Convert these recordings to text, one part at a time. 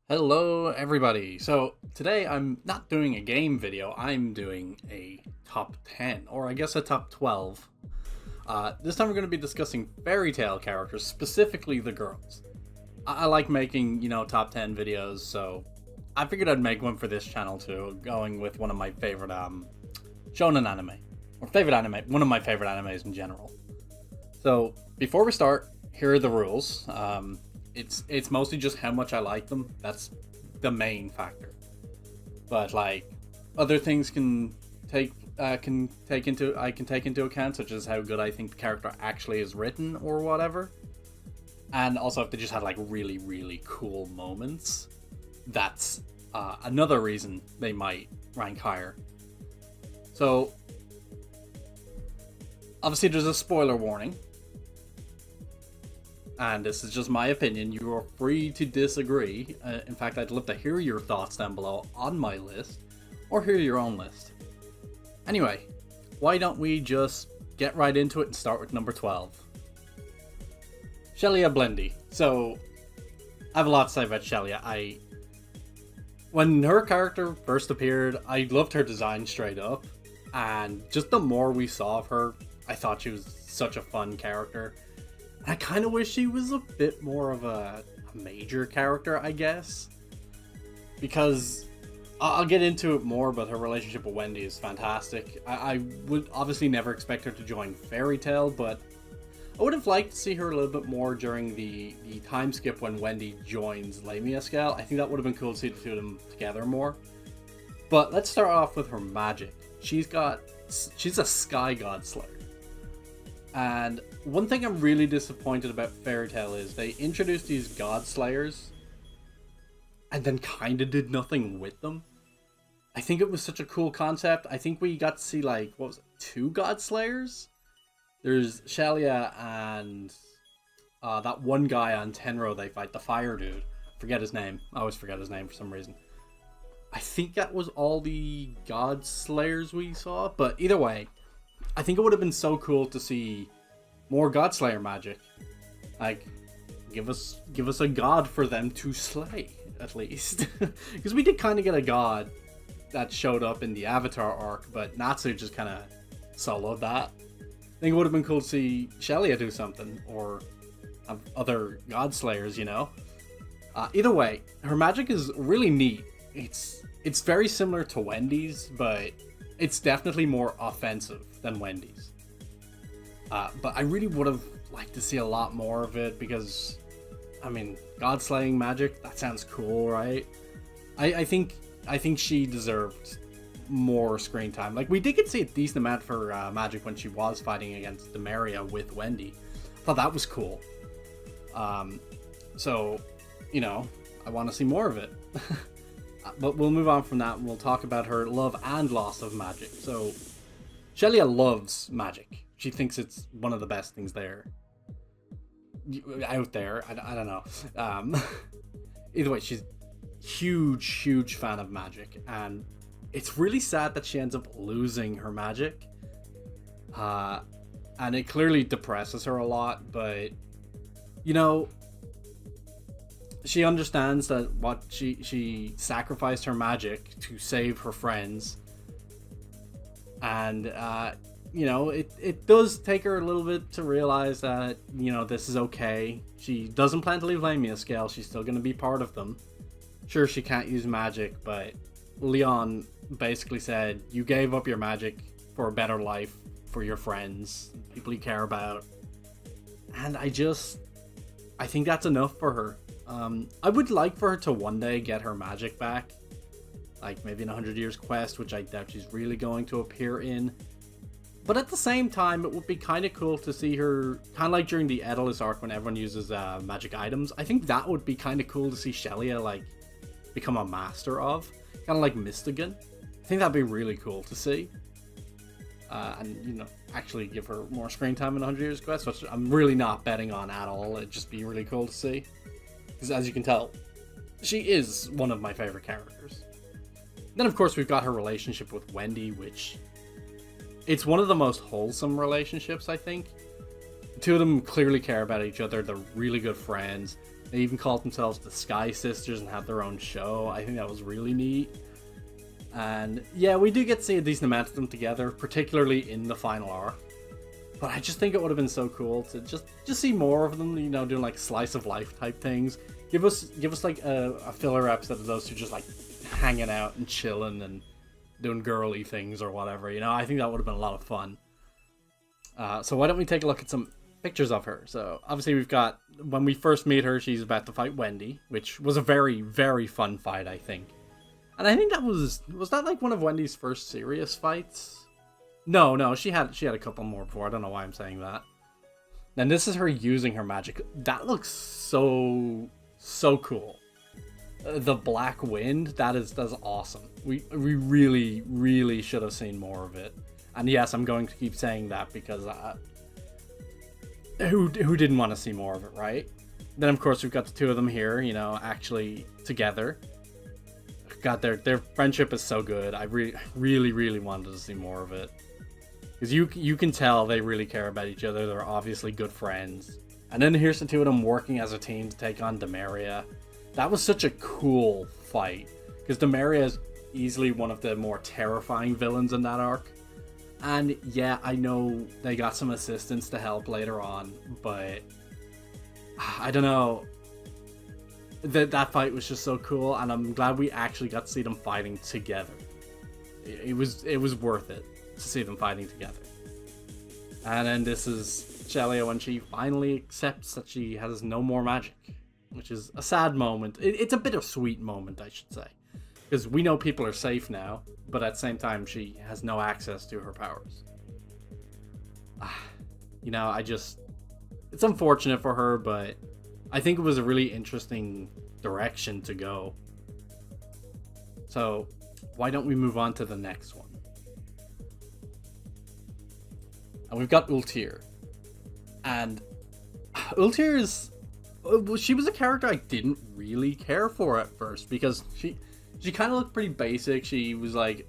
Hello everybody. So today I'm not doing a game video, I'm doing a top 10, or I guess a top 12. This time we're going to be discussing Fairy Tail characters, specifically the girls. I like making, top 10 videos, so I figured I'd make one for this channel too, going with one of my favorite shonen anime. Or favorite anime, one of my favorite animes in general. So before we start, here are the rules. It's mostly just how much I like them. That's the main factor. But like other things I can take into account, such as how good I think the character actually is written or whatever. And also if they just had like really cool moments, that's another reason they might rank higher. So obviously there's a spoiler warning. And this is just my opinion. You are free to disagree. In fact, I'd love to hear your thoughts down below on my list, or hear your own list. Anyway, why don't we just get right into it and start with number 12. Shelia Blendy. So, I have a lot to say about Shelia. When her character first appeared, I loved her design straight up. And just the more we saw of her, I thought she was such a fun character. I kind of wish she was a bit more of a major character, I guess. Because I'll get into it more, but her relationship with Wendy is fantastic. I would obviously never expect her to join Fairy Tail, but I would have liked to see her a little bit more during the time skip when Wendy joins Lamia Scale. I think that would have been cool to see the two of them together more. But let's start off with her magic. She's a Sky God Slayer. And one thing I'm really disappointed about Fairy Tail is they introduced these God Slayers and then kind of did nothing with them. I think it was such a cool concept. I think we got to see, like, what was it, 2 God Slayers? There's Shelia and that one guy on Tenro they fight, the fire dude. Forget his name. I always forget his name for some reason. I think that was all the God Slayers we saw, but either way, I think it would have been so cool to see more God Slayer magic. Like, give us a god for them to slay, at least. Because we did kind of get a god that showed up in the Avatar arc, but Natsu just kind of soloed that. I think it would have been cool to see Shelia do something, or other God Slayers, Either way, her magic is really neat. It's very similar to Wendy's, but it's definitely more offensive than Wendy's. But I really would have liked to see a lot more of it because, I mean, God slaying magic, that sounds cool, right? I think she deserved more screen time. Like, we did get to see a decent amount for magic when she was fighting against Demaria with Wendy. I thought that was cool. So, I want to see more of it. But we'll move on from that and we'll talk about her love and loss of magic. So, Shelia loves magic. She thinks it's one of the best things out there. I don't know. Either way, she's huge fan of magic. And it's really sad that she ends up losing her magic. And it clearly depresses her a lot. But, she understands that what she sacrificed her magic to save her friends, and it does take her a little bit to realize that this is okay. She doesn't plan to leave Lamia Scale. She's still going to be part of them. Sure, she can't use magic, but Leon basically said you gave up your magic for a better life for your friends, people you care about, and I think that's enough for her. I would like for her to one day get her magic back, like maybe in 100 Years Quest, which I doubt she's really going to appear in. But at the same time, it would be kind of cool to see her, kind of like during the Edelus arc when everyone uses magic items. I think that would be kind of cool to see Shelia like become a master of, kind of like Mystigan. I think that'd be really cool to see. And actually give her more screen time in 100 Years Quest, which I'm really not betting on at all. It'd just be really cool to see. Because as you can tell, she is one of my favorite characters. Then of course we've got her relationship with Wendy, which it's one of the most wholesome relationships, I think. The two of them clearly care about each other. They're really good friends. They even called themselves the Sky Sisters and had their own show. I think that was really neat. And yeah, we do get to see a decent amount of them together, particularly in the final arc. But I just think it would have been so cool to just see more of them, you know, doing like slice of life type things. Give us like a filler episode of those two just like hanging out and chilling and doing girly things or whatever. You know, I think that would have been a lot of fun. So why don't we take a look at some pictures of her? So obviously we've got, when we first meet her, she's about to fight Wendy, which was a very, very fun fight, I think. And I think that was that like one of Wendy's first serious fights? No, she had a couple more before. I don't know why I'm saying that. And this is her using her magic. That looks so cool. The Black Wind, that's awesome. We really, really should have seen more of it. And yes, I'm going to keep saying that because who didn't want to see more of it, right? Then of course we've got the two of them here, you know, actually together. God, their friendship is so good. I really wanted to see more of it. Because you can tell they really care about each other. They're obviously good friends. And then here's the two of them working as a team to take on Demaria. That was such a cool fight. Because Demaria is easily one of the more terrifying villains in that arc. And yeah, I know they got some assistance to help later on. But I don't know. That fight was just so cool. And I'm glad we actually got to see them fighting together. It was worth it to see them fighting together. And then this is Shelia when she finally accepts that she has no more magic, which is a sad moment. It's a bittersweet moment, I should say, because we know people are safe now, but at the same time she has no access to her powers. You know, it's unfortunate for her, but I think it was a really interesting direction to go. So why don't we move on to the next one? And we've got Ultir. And Ultir is... she was a character I didn't really care for at first, because she kind of looked pretty basic. She was like...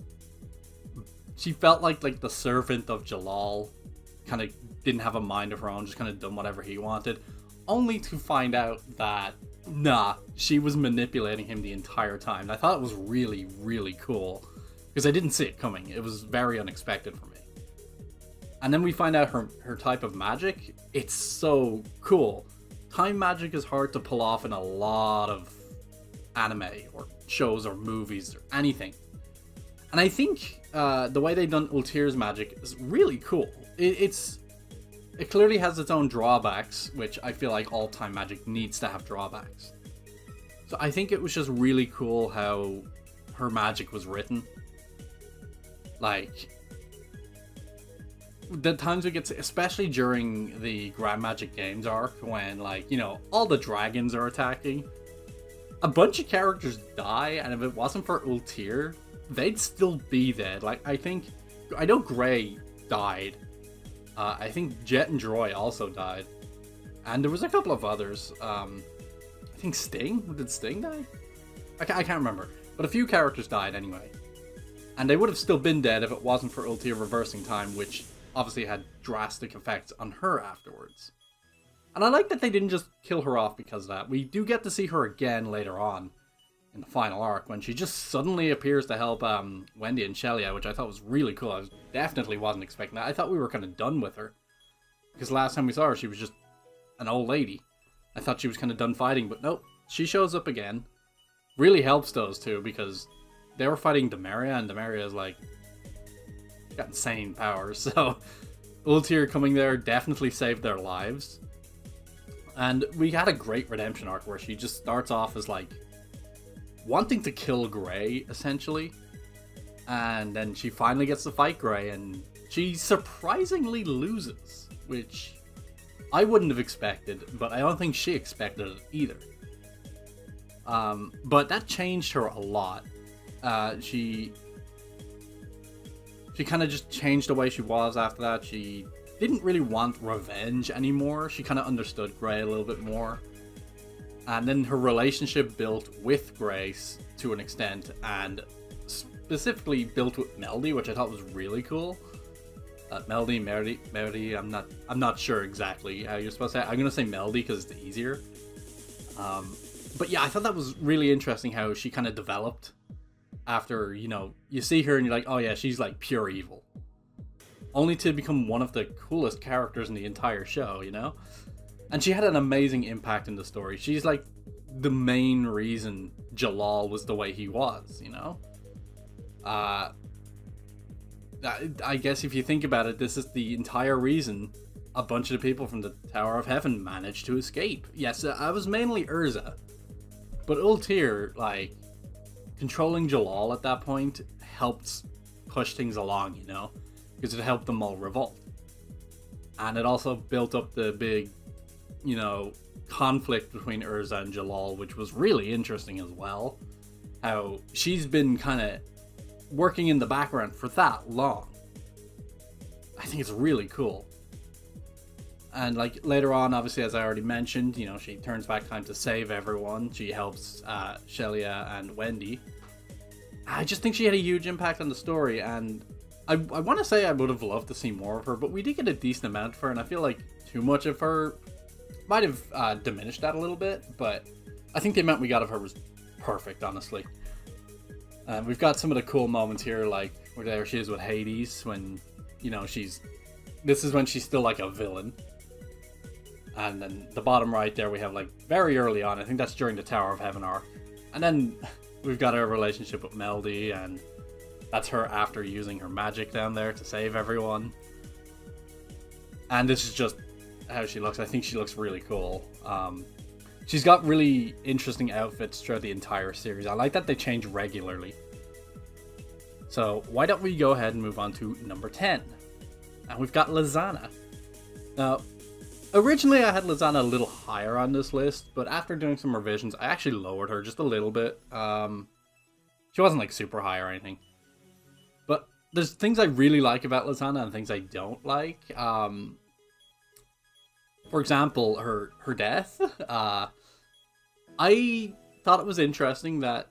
she felt like the servant of Jalal. Kind of didn't have a mind of her own, just kind of done whatever he wanted. Only to find out that, nah, she was manipulating him the entire time. And I thought it was really, really cool. Because I didn't see it coming. It was very unexpected for me. And then we find out her type of magic. It's so cool. Time magic is hard to pull off in a lot of anime or shows or movies or anything. And I think the way they've done Ultir's magic is really cool. It clearly has its own drawbacks, which I feel like all time magic needs to have drawbacks. So I think it was just really cool how her magic was written. Like, the times we get to, especially during the Grand Magic Games arc, when, like, you know, all the dragons are attacking, a bunch of characters die, and if it wasn't for Ultir, they'd still be dead. Like, I know Gray died. I think Jet and Droy also died. And there was a couple of others. I think Sting? Did Sting die? I can't remember. But a few characters died anyway. And they would have still been dead if it wasn't for Ultir reversing time, which obviously had drastic effects on her afterwards. And I like that they didn't just kill her off because of that. We do get to see her again later on in the final arc, when she just suddenly appears to help Wendy and Shelia, which I thought was really cool. I definitely wasn't expecting that. I thought we were kind of done with her, because last time we saw her, she was just an old lady. I thought she was kind of done fighting, but nope. She shows up again. Really helps those two, because they were fighting Demaria, and Demaria is like, got insane powers, so Ultir coming there definitely saved their lives. And we had a great redemption arc where she just starts off as like wanting to kill Gray, essentially, and then she finally gets to fight Gray, and she surprisingly loses, which I wouldn't have expected, but I don't think she expected it either. But that changed her a lot. She kind of just changed the way she was after that. She didn't really want revenge anymore. She kind of understood Gray a little bit more. And then her relationship built with Grace to an extent, specifically built with Melody, which I thought was really cool. Melody, I'm not sure exactly how you're supposed to say it. I'm gonna say Melody because it's easier. But yeah, I thought that was really interesting how she kind of developed after, you see her and you're like, oh yeah, she's like pure evil. Only to become one of the coolest characters in the entire show, And she had an amazing impact in the story. She's like the main reason Jalal was the way he was, I guess if you think about it, this is the entire reason a bunch of the people from the Tower of Heaven managed to escape. Yes, I was mainly Urza, but Ultir, like, controlling Jalal at that point helped push things along, because it helped them all revolt. And it also built up the big, conflict between Urza and Jalal, which was really interesting as well. How she's been kind of working in the background for that long. I think it's really cool. And like later on, obviously, as I already mentioned, she turns back time to save everyone. She helps Shelia and Wendy. I just think she had a huge impact on the story, and I want to say I would have loved to see more of her, but we did get a decent amount of her, and I feel like too much of her might have diminished that a little bit, but I think the amount we got of her was perfect, honestly. We've got some of the cool moments here, like where there she is with Hades, when, this is when she's still like a villain. And then the bottom right there, we have like very early on, I think that's during the Tower of Heaven arc. And then we've got her relationship with Melody, and that's her after using her magic down there to save everyone. And this is just how she looks. I think she looks really cool. She's got really interesting outfits throughout the entire series. I like that they change regularly. So why don't we go ahead and move on to number 10. And we've got Lizana. Now, originally I had Lizana a little higher on this list, but after doing some revisions, I actually lowered her just a little bit. She wasn't like super high or anything. But there's things I really like about Lizana and things I don't like. For example, her death. I thought it was interesting that,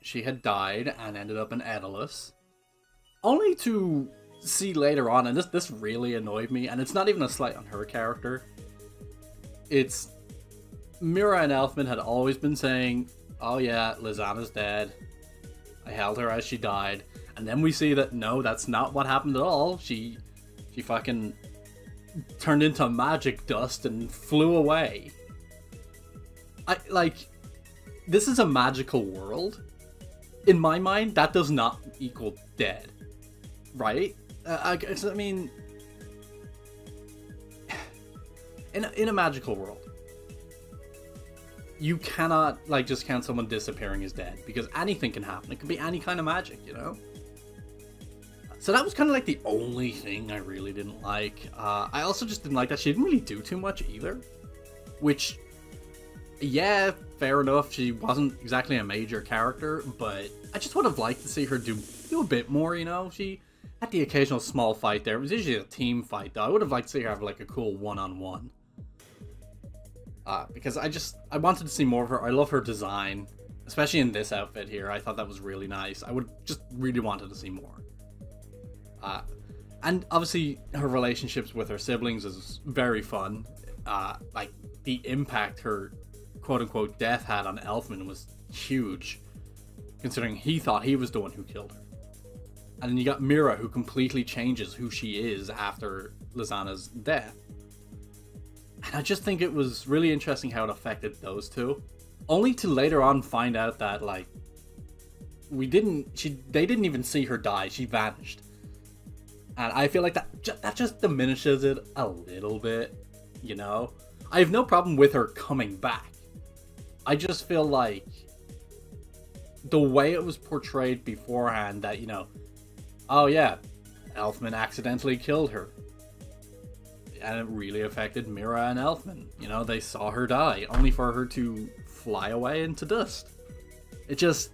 she had died and ended up in Edelus. Only to see later on, and this really annoyed me, and it's not even a slight on her character. It's Mira and Elfman had always been saying, oh yeah, Lizana's dead. I held her as she died. And then we see that, no, that's not what happened at all. She fucking turned into magic dust and flew away. This is a magical world. In my mind, that does not equal dead. Right? I mean, in a magical world, you cannot, just count someone disappearing as dead, because anything can happen. It could be any kind of magic, So that was kind of like the only thing I really didn't like. I also just didn't like that she didn't really do too much either. Which, yeah, fair enough, she wasn't exactly a major character, but I just would have liked to see her do a bit more, She had the occasional small fight there. It was usually a team fight, though. I would have liked to see her have, a cool one-on-one. Because I wanted to see more of her. I love her design, especially in this outfit here. I thought that was really nice. I would just really wanted to see more. And obviously her relationships with her siblings is very fun. The impact her quote-unquote death had on Elfman was huge, considering he thought he was the one who killed her. And then you got Mira, who completely changes who she is after Lizana's death. And I just think it was really interesting how it affected those two. Only to later on find out that, they didn't even see her die. She vanished. And I feel like that just diminishes it a little bit, I have no problem with her coming back. I just feel like the way it was portrayed beforehand that, oh yeah, Elfman accidentally killed her. And it really affected Mira and Elfman. They saw her die, only for her to fly away into dust. It just...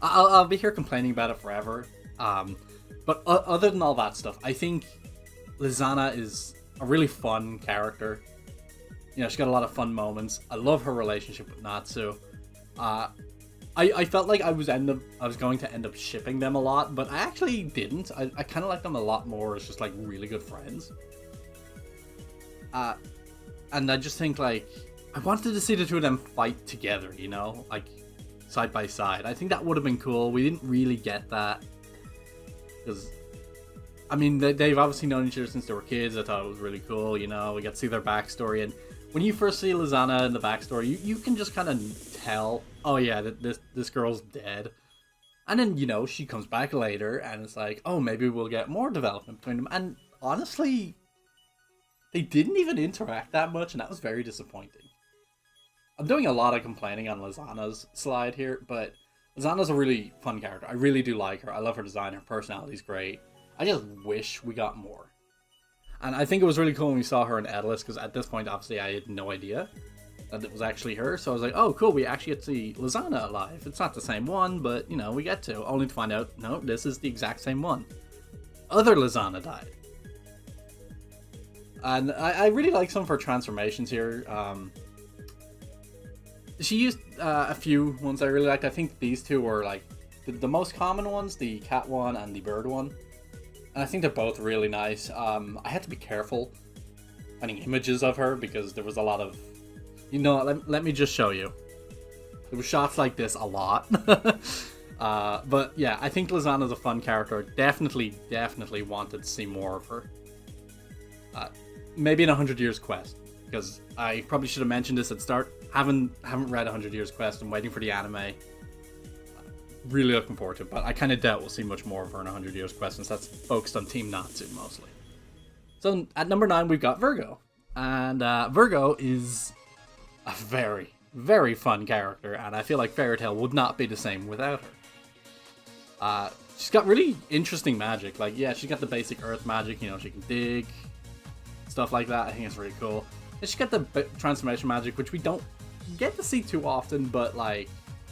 I'll be here complaining about it forever. But other than all that stuff, I think Lizana is a really fun character. She's got a lot of fun moments. I love her relationship with Natsu. I felt like I was going to end up shipping them a lot, but I actually didn't. I kind of like them a lot more as just really good friends. And I just think I wanted to see the two of them fight together, you know, like side by side. I think that would have been cool. We didn't really get that because, I mean, they've obviously known each other since they were kids. I thought it was really cool, you know. We got to see their backstory, and when you first see Lizana in the backstory, you can just kind of tell, oh yeah, this girl's dead. And then, you know, she comes back later, and it's like, oh, maybe we'll get more development between them. And honestly, they didn't even interact that much, and that was very disappointing. I'm doing a lot of complaining on Lizana's slide here, but Lizana's a really fun character. I really do like her. I love her design. Her personality's great. I just wish we got more. And I think it was really cool when we saw her in Edalus, because at this point, obviously, I had no idea that it was actually her. So I was like, oh, cool, we actually get to see Lizana alive. It's not the same one, but, you know, we get to. Only to find out, no, this is the exact same one. Other Lizana died. And I really like some of her transformations here. She used a few ones I really liked. I think these two were, like, the most common ones, the cat one and the bird one. And I think they're both really nice. I had to be careful finding images of her because there was a lot of... You know, let me just show you. There were shots like this a lot. But yeah, I think Lizana's a fun character. Definitely wanted to see more of her. Maybe in 100 Years Quest, because I probably should have mentioned this at the start. Haven't read 100 Years Quest. I'm waiting for the anime. Really looking forward to it, but I kind of doubt we'll see much more of her in 100 Years Quest since that's focused on Team Natsu mostly. So at number 9 we've got Virgo, and Virgo is a very, very fun character, and I feel like Fairy Tail would not be the same without her. She's got really interesting magic. Like, yeah, she's got the basic earth magic, you know, she can dig, stuff like that. I think it's really cool. And she's got the transformation magic, which we don't get to see too often, but, like,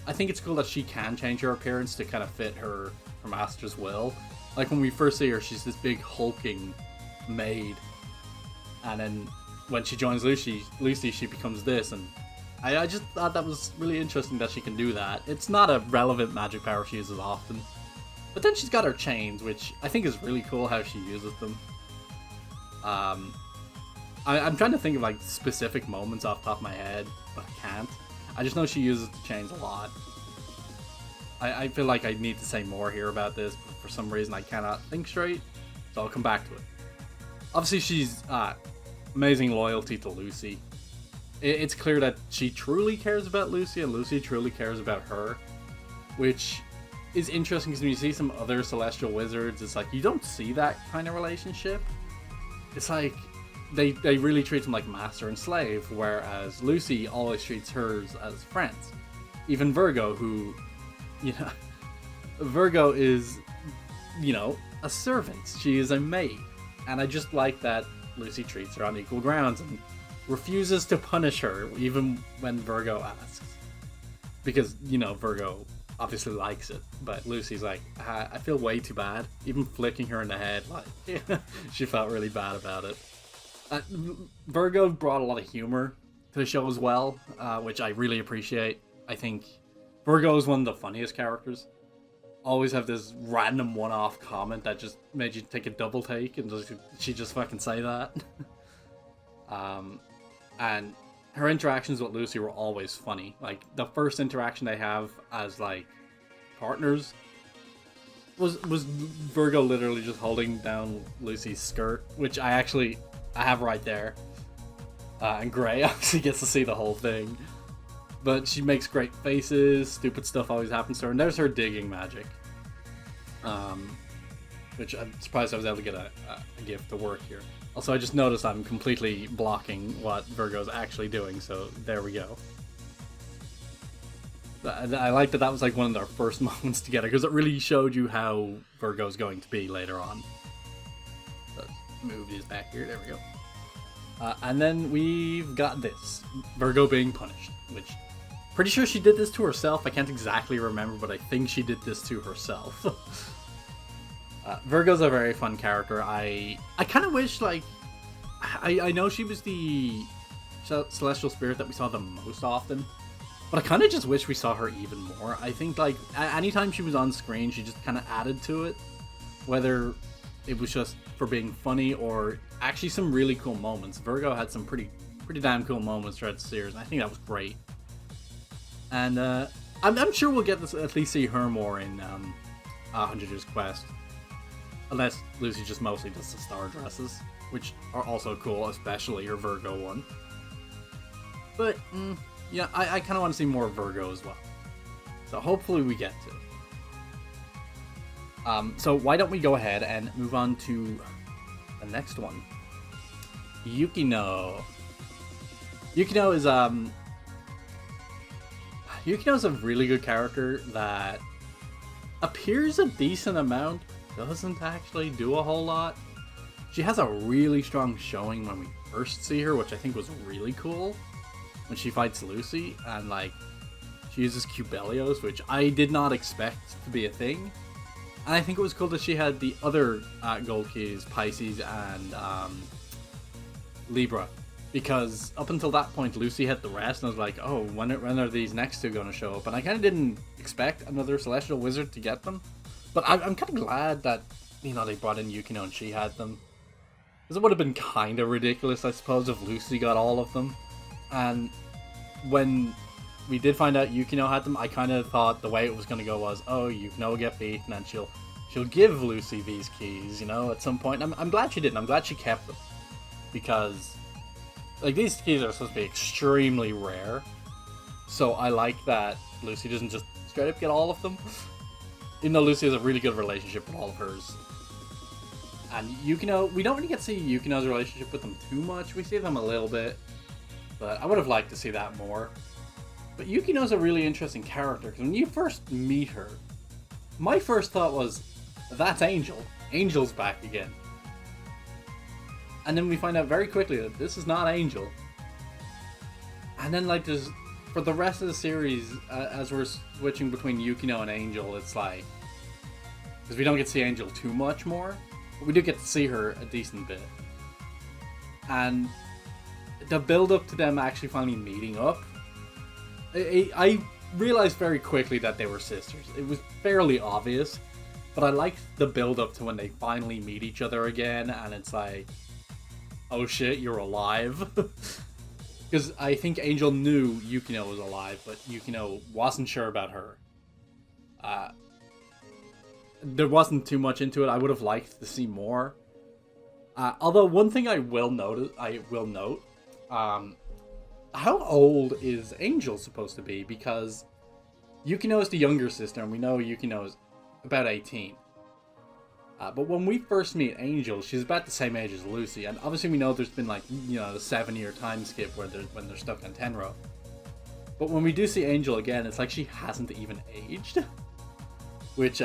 I think it's cool that she can change her appearance to kind of fit her master's will. Like, when we first see her, she's this big hulking maid, and then when she joins Lucy, she becomes this, and I just thought that was really interesting that she can do that. It's not a relevant magic power she uses often. But then she's got her chains, which I think is really cool how she uses them. I'm trying to think of, like, specific moments off the top of my head, but I can't. I just know she uses the chains a lot. I feel like I need to say more here about this, but for some reason I cannot think straight, so I'll come back to it. Obviously, she's amazing loyalty to Lucy. It's clear that she truly cares about Lucy, and Lucy truly cares about her, which is interesting because when you see some other celestial wizards, it's like you don't see that kind of relationship. It's like they really treat them like master and slave, whereas Lucy always treats hers as friends. Even Virgo, who, you know, Virgo is, you know, a servant. She is a maid. And I just like that Lucy treats her on equal grounds and refuses to punish her even when Virgo asks. Because, you know, Virgo obviously likes it, but Lucy's like, I feel way too bad. Even flicking her in the head, like, she felt really bad about it. Virgo brought a lot of humor to the show as well, which I really appreciate. I think Virgo is one of the funniest characters. Always have this random one-off comment that just made you take a double take, and she just fucking say that. And her interactions with Lucy were always funny. Like, the first interaction they have as, like, partners was Virgo literally just holding down Lucy's skirt, which I have right there. And Gray obviously gets to see the whole thing. But she makes great faces, stupid stuff always happens to her, and there's her digging magic. Which I'm surprised I was able to get a gift to work here. Also, I just noticed I'm completely blocking what Virgo's actually doing, so there we go. I like that was like one of their first moments together, because it really showed you how Virgo's going to be later on. Let's move these back here, there we go. And then we've got this, Virgo being punished, which, pretty sure she did this to herself. I can't exactly remember, but I think she did this to herself. Virgo's a very fun character. I kind of wish, like, I know she was the celestial spirit that we saw the most often, but I kind of just wish we saw her even more. I think, like, anytime she was on screen, she just kind of added to it, whether it was just for being funny or actually some really cool moments. Virgo had some pretty pretty damn cool moments throughout the series. And I think that was great. And I'm sure we'll get this, at least see her more in 100 Years Quest. Unless Lucy just mostly does the star dresses, which are also cool, especially her Virgo one. But, yeah, I kind of want to see more Virgo as well. So hopefully we get to. So why don't we go ahead and move on to the next one. Yukino. Yukino is a really good character that appears a decent amount, doesn't actually do a whole lot. She has a really strong showing when we first see her, which I think was really cool. When she fights Lucy, and like, she uses Cubelios, which I did not expect to be a thing. And I think it was cool that she had the other gold keys, Pisces and Libra. Because up until that point, Lucy had the rest, and I was like, oh, when are these next two going to show up? And I kind of didn't expect another Celestial Wizard to get them. But I'm kind of glad that, you know, they brought in Yukino and she had them. Because it would have been kind of ridiculous, I suppose, if Lucy got all of them. And when we did find out Yukino had them, I kind of thought the way it was going to go was, oh, Yukino will get beaten and she'll give Lucy these keys, you know, at some point. I'm glad she didn't. I'm glad she kept them. Because, like, these keys are supposed to be extremely rare. So I like that Lucy doesn't just straight up get all of them. Even though Lucy has a really good relationship with all of hers. And Yukino, we don't really get to see Yukino's relationship with them too much. We see them a little bit. But I would have liked to see that more. But Yukino's a really interesting character, because when you first meet her, my first thought was, that's Angel. Angel's back again. And then we find out very quickly that this is not Angel. And then, like, there's, for the rest of the series, as we're switching between Yukino and Angel, it's like, because we don't get to see Angel too much more, but we do get to see her a decent bit. And the build up to them actually finally meeting up, I realized very quickly that they were sisters. It was fairly obvious, but I liked the build up to when they finally meet each other again, and it's like, oh shit, you're alive. Because I think Angel knew Yukino was alive, but Yukino wasn't sure about her. There wasn't too much into it. I would have liked to see more. Although one thing I will note, how old is Angel supposed to be? Because Yukino is the younger sister, and we know Yukino is about 18. But when we first meet Angel, she's about the same age as Lucy, and obviously we know there's been, like, you know, the 7-year time skip when they're stuck on Tenro. But when we do see Angel again, it's like she hasn't even aged, which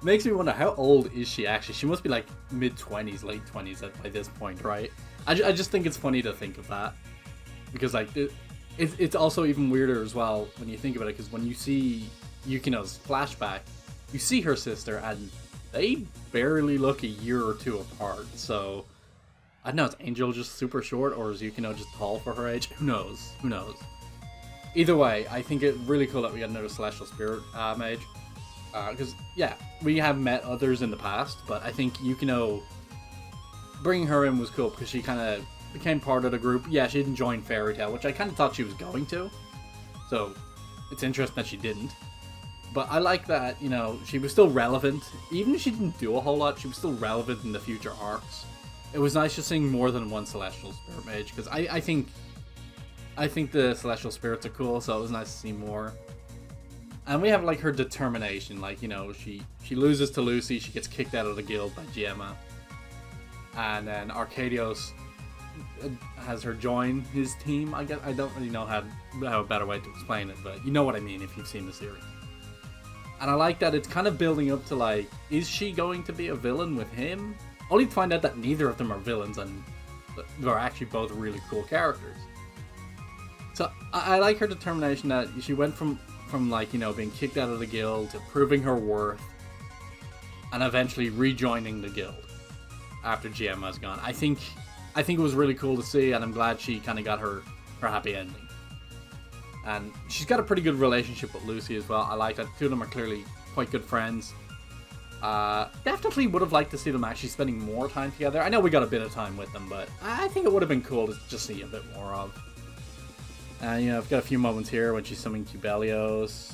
makes me wonder, how old is she actually? She must be like mid-20s, late 20s by this point, right? I just think it's funny to think of that, because like it's also even weirder as well when you think about it, because when you see Yukino's flashback, you see her sister and they barely look a year or two apart. So I don't know, is Angel just super short, or is Yukino just tall for her age? Who knows? Either way, I think it's really cool that we got another Celestial Spirit mage. Because, yeah, we have met others in the past, but I think Yukino, bringing her in was cool because she kind of became part of the group. Yeah, she didn't join Fairy Tail, which I kind of thought she was going to. So it's interesting that she didn't. But I like that, you know, she was still relevant. Even if she didn't do a whole lot, she was still relevant in the future arcs. It was nice just seeing more than one Celestial Spirit mage, because I think the Celestial Spirits are cool, so it was nice to see more. And we have, like, her determination, like, you know, she loses to Lucy, she gets kicked out of the guild by Gemma. And then Arcadios has her join his team, I guess. I don't really know how a better way to explain it, but you know what I mean if you've seen the series. And I like that it's kind of building up to, like, is she going to be a villain with him? Only to find out that neither of them are villains, and they're actually both really cool characters. So I like her determination that she went from like, you know, being kicked out of the guild to proving her worth, and eventually rejoining the guild after Gemma's gone. I think it was really cool to see, and I'm glad she kind of got her happy ending. And she's got a pretty good relationship with Lucy as well. I like that. The two of them are clearly quite good friends. Definitely would have liked to see them actually spending more time together. I know we got a bit of time with them, but I think it would have been cool to just see a bit more of. And, you know, I've got a few moments here when she's summoning Cubelios.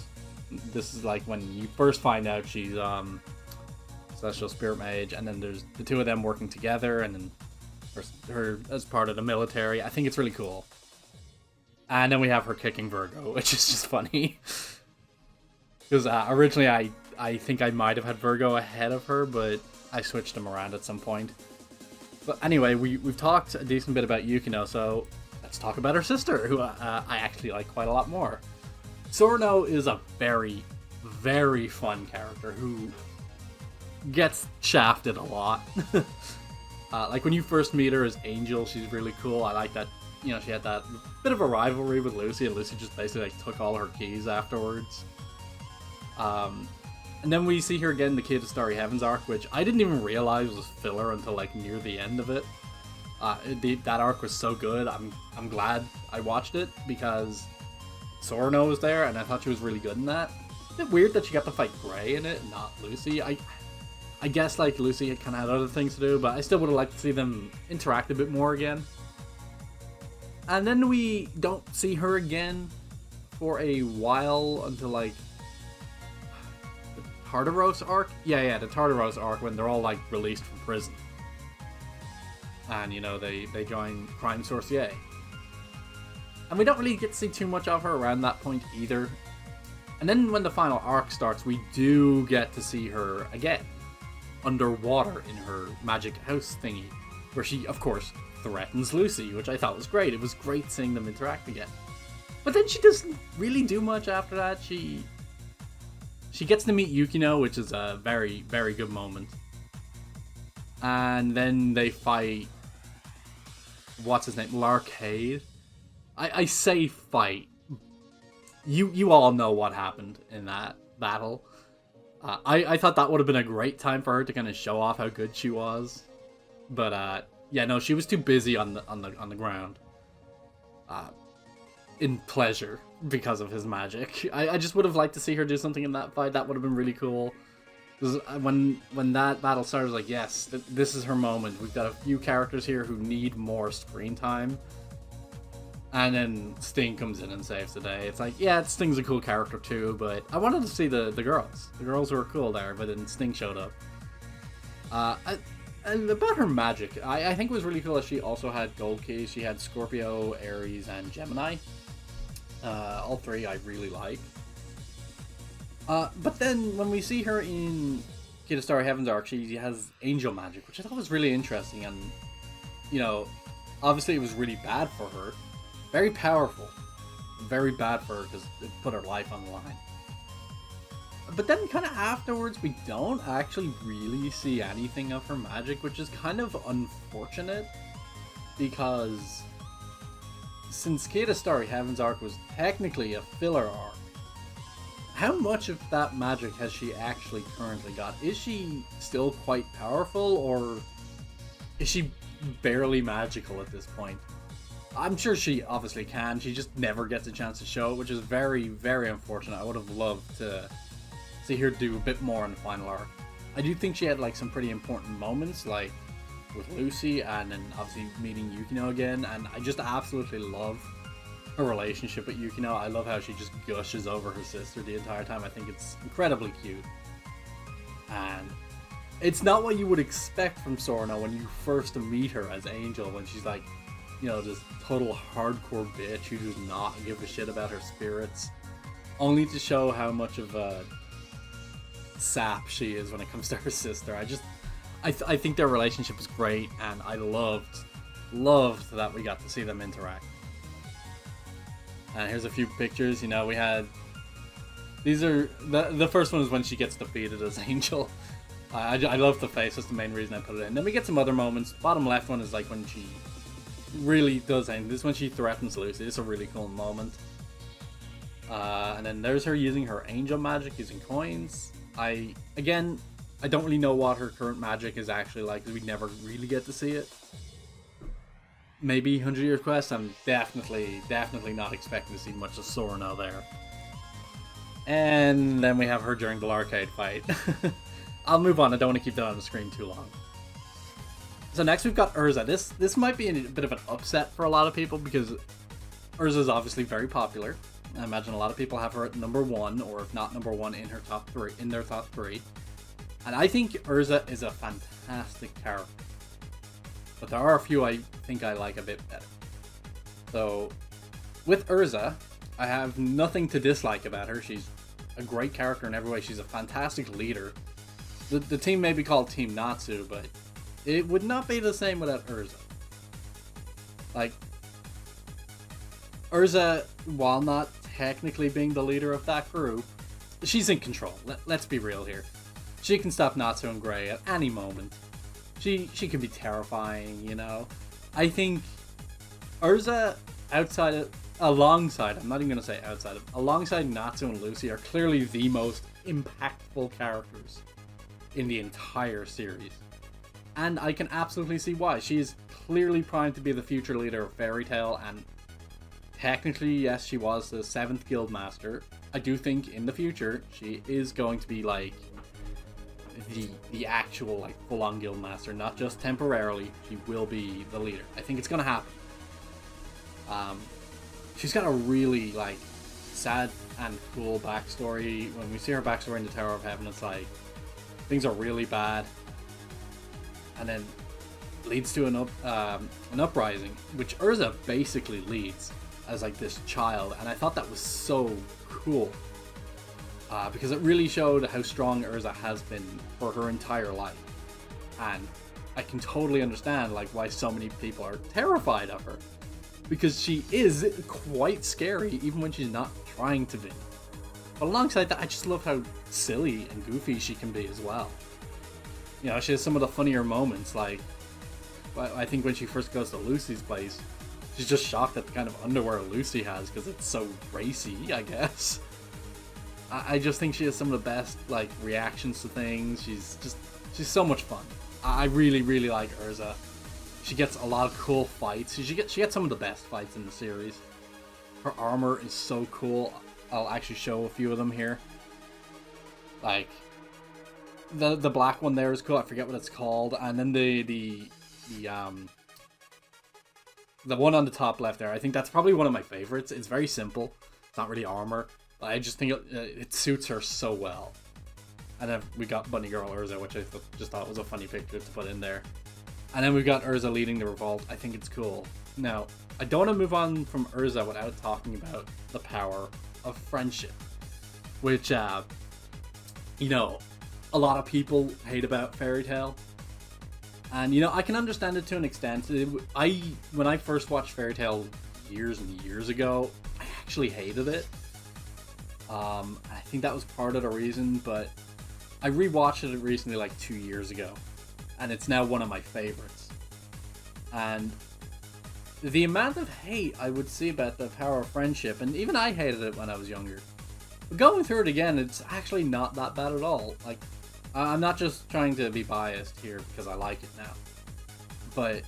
This is like when you first find out she's Celestial Spirit Mage, and then there's the two of them working together, and then her as part of the military. I think it's really cool. And then we have her kicking Virgo, which is just funny. Because originally I think I might have had Virgo ahead of her, but I switched them around at some point. But anyway, we've talked a decent bit about Yukino, so let's talk about her sister, who I actually like quite a lot more. Sorno is a very, very fun character who gets shafted a lot. Like when you first meet her as Angel, she's really cool. I like that, you know, she had that bit of a rivalry with Lucy, and Lucy just basically like took all her keys afterwards. And then we see her again in the Key to Starry Heavens arc, which I didn't even realize was filler until like near the end of it. That arc was so good. I'm glad I watched it because Sorno was there, and I thought she was really good in that. A bit weird that she got to fight Gray in it, and not Lucy. I guess like Lucy had kind of had other things to do, but I still would have liked to see them interact a bit more again. And then we don't see her again for a while until like the Tartaros arc. Yeah, the Tartaros arc when they're all like released from prison, and you know they join Crime Sorcier. And we don't really get to see too much of her around that point either. And then when the final arc starts, we do get to see her again, underwater in her magic house thingy, where she, of course, threatens Lucy, which I thought was great. It was great seeing them interact again. But then she doesn't really do much after that. She gets to meet Yukino, which is a very, very good moment. And then they fight... what's his name? Larcade? I say fight. You all know what happened in that battle. I thought that would have been a great time for her to kind of show off how good she was. But yeah, no, she was too busy on the ground. In pleasure because of his magic. I just would have liked to see her do something in that fight. That would have been really cool. When that battle started, I was like, yes, this is her moment. We've got a few characters here who need more screen time. And then Sting comes in and saves the day. It's like, yeah, Sting's a cool character too, but I wanted to see the girls. The girls were cool there, but then Sting showed up. And about her magic, I think it was really cool that she also had gold keys. She had Scorpio, Aries, and Gemini. All three I really like. But then when we see her in Key to Starry Heavens arc, she has angel magic, which I thought was really interesting. And, you know, obviously it was really bad for her. Very powerful. Very bad for her because it put her life on the line. But then kind of afterwards, we don't actually really see anything of her magic, which is kind of unfortunate. Because since Key to Starry Heavens arc was technically a filler arc, how much of that magic has she actually currently got? Is she still quite powerful, or is she barely magical at this point? I'm sure she obviously can, she just never gets a chance to show it, which is very, very unfortunate. I would have loved to see her do a bit more in the final arc. I do think she had like some pretty important moments, like with Lucy, and then obviously meeting Yukino again, and I just absolutely love her relationship with Yukino. I love how she just gushes over her sister the entire time. I think it's incredibly cute. And it's not what you would expect from Sorno when you first meet her as Angel, when she's like, you know, this total hardcore bitch who does not give a shit about her spirits, only to show how much of a sap she is when it comes to her sister. I think their relationship is great, and I loved that we got to see them interact. And here's a few pictures. You know, we had, these are the first one is when she gets defeated as Angel. I love the face. That's the main reason I put it in. Then we get some other moments. Bottom left one is like when she really does anything. This is when she threatens Lucy. It's a really cool moment. And then there's her using her angel magic, using coins. I don't really know what her current magic is actually like, because we never really get to see it. Maybe 100 Years Quest. I'm definitely not expecting to see much of Sorno there. And then we have her during the Larcade fight. I'll move on. I don't want to keep that on the screen too long. So next we've got Urza. This might be a bit of an upset for a lot of people because Urza is obviously very popular. I imagine a lot of people have her at number 1, or if not number 1, in her top 3, in their top 3. And I think Urza is a fantastic character, but there are a few I think I like a bit better. So with Urza, I have nothing to dislike about her. She's a great character in every way. She's a fantastic leader. The team may be called Team Natsu, but it would not be the same without Urza. Like, Urza, while not technically being the leader of that group, she's in control. Let's be real here. She can stop Natsu and Gray at any moment. She can be terrifying, you know. I think Urza, alongside Natsu and Lucy, are clearly the most impactful characters in the entire series. And I can absolutely see why. She is clearly primed to be the future leader of Fairy Tail, and technically, yes, she was the 7th guild master. I do think in the future she is going to be like the actual like full-on guild master, not just temporarily. She will be the leader. I think it's gonna happen. She's got a really like sad and cool backstory. When we see her backstory in the Tower of Heaven, it's like things are really bad, and then leads to an uprising, which Urza basically leads as like this child, and I thought that was so cool because it really showed how strong Urza has been for her entire life, and I can totally understand like why so many people are terrified of her, because she is quite scary even when she's not trying to be. But alongside that, I just love how silly and goofy she can be as well. You know, she has some of the funnier moments, like I think when she first goes to Lucy's place, she's just shocked at the kind of underwear Lucy has because it's so racy, I guess. I just think she has some of the best like reactions to things. She's so much fun. I really, really like Urza. She gets a lot of cool fights. She gets some of the best fights in the series. Her armor is so cool. I'll actually show a few of them here. Like the black one there is cool. I forget what it's called. And then the one on the top left there, I think that's probably one of my favorites. It's very simple. It's not really armor, but I just think it suits her so well. And then we got Bunny Girl Urza, which I just thought was a funny picture to put in there. And then we've got Urza leading the revolt. I think it's cool. Now, I don't want to move on from Urza without talking about the power of friendship, which, you know, a lot of people hate about Fairy Tail. And, you know, I can understand it to an extent. When I first watched Fairy Tail years and years ago, I actually hated it. I think that was part of the reason, but I rewatched it recently, like 2 years ago, and it's now one of my favorites. And the amount of hate I would see about the power of friendship, and even I hated it when I was younger. But going through it again, it's actually not that bad at all. Like, I'm not just trying to be biased here because I like it now. But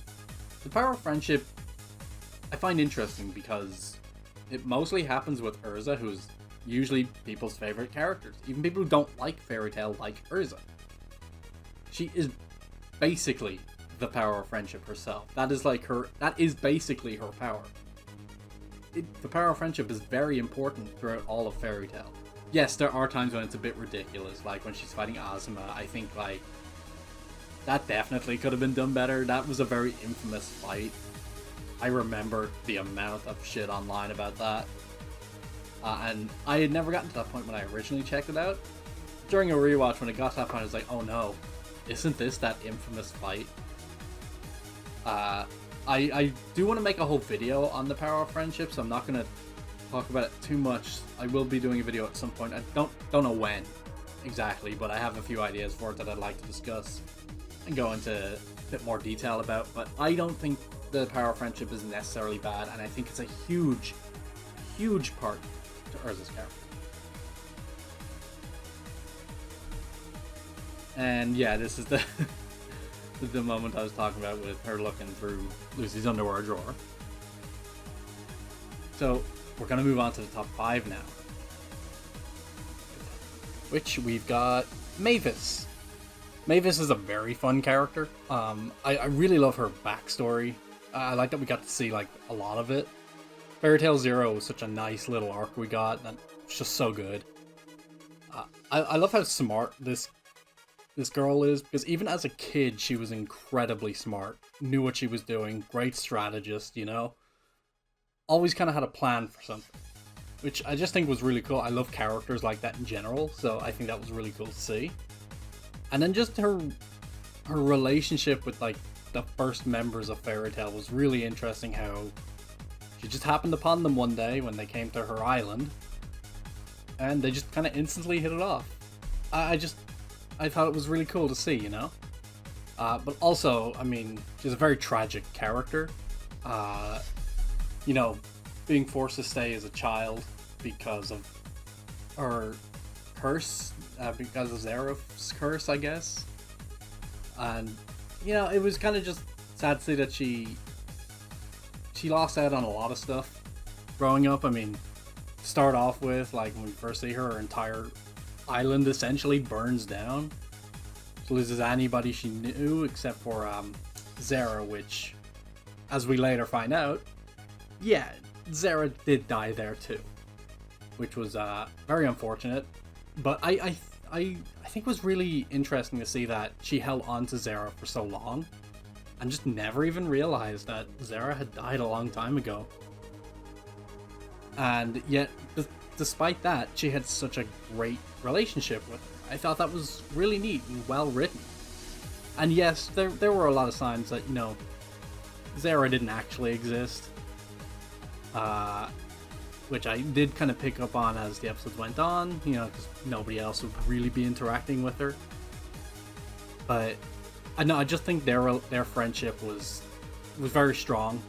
the power of friendship I find interesting because it mostly happens with Urza, who's usually people's favorite characters. Even people who don't like Fairy Tail like Urza. She is basically the power of friendship herself. That is basically her power. The power of friendship is very important throughout all of Fairy Tail. Yes, there are times when it's a bit ridiculous, like when she's fighting Azuma. I think like that definitely could have been done better. That was a very infamous fight. I remember the amount of shit online about that. And I had never gotten to that point when I originally checked it out. During a rewatch, when it got to that point, I was like, oh no, isn't this that infamous fight? I do want to make a whole video on the power of friendship, so I'm not going to talk about it too much. I will be doing a video at some point. I don't know when exactly, but I have a few ideas for it that I'd like to discuss and go into a bit more detail about. But I don't think the power of friendship is necessarily bad, and I think it's a huge part to Urza's character. And yeah, this is the the moment I was talking about with her looking through Lucy's underwear drawer. So we're going to move on to the top 5 now, which we've got Mavis. Mavis is a very fun character. I really love her backstory. I like that we got to see like a lot of it. Fairy Tail Zero was such a nice little arc we got, and it's just so good. I love how smart this girl is, because even as a kid, she was incredibly smart. Knew what she was doing. Great strategist, you know? Always kind of had a plan for something, which I just think was really cool. I love characters like that in general, so I think that was really cool to see. And then just her relationship with like the first members of Fairy Tail was really interesting. How she just happened upon them one day when they came to her island, and they just kind of instantly hit it off. I thought it was really cool to see, you know? But also, I mean, she's a very tragic character. You know, being forced to stay as a child because of her curse, because of Zeref's curse, I guess. And, you know, it was kind of just sad to see that she lost out on a lot of stuff growing up. I mean, to start off with, like, when we first see her entire island essentially burns down. She loses anybody she knew except for Zera, which, as we later find out, yeah, Zera did die there too, which was very unfortunate. But I think it was really interesting to see that she held on to Zera for so long and just never even realized that Zera had died a long time ago. And yet, despite that, she had such a great relationship with her. I thought that was really neat and well written. And yes, there were a lot of signs that, you know, Zera didn't actually exist. Which I did kind of pick up on as the episodes went on, you know, because nobody else would really be interacting with her. But I just think their friendship was very strong,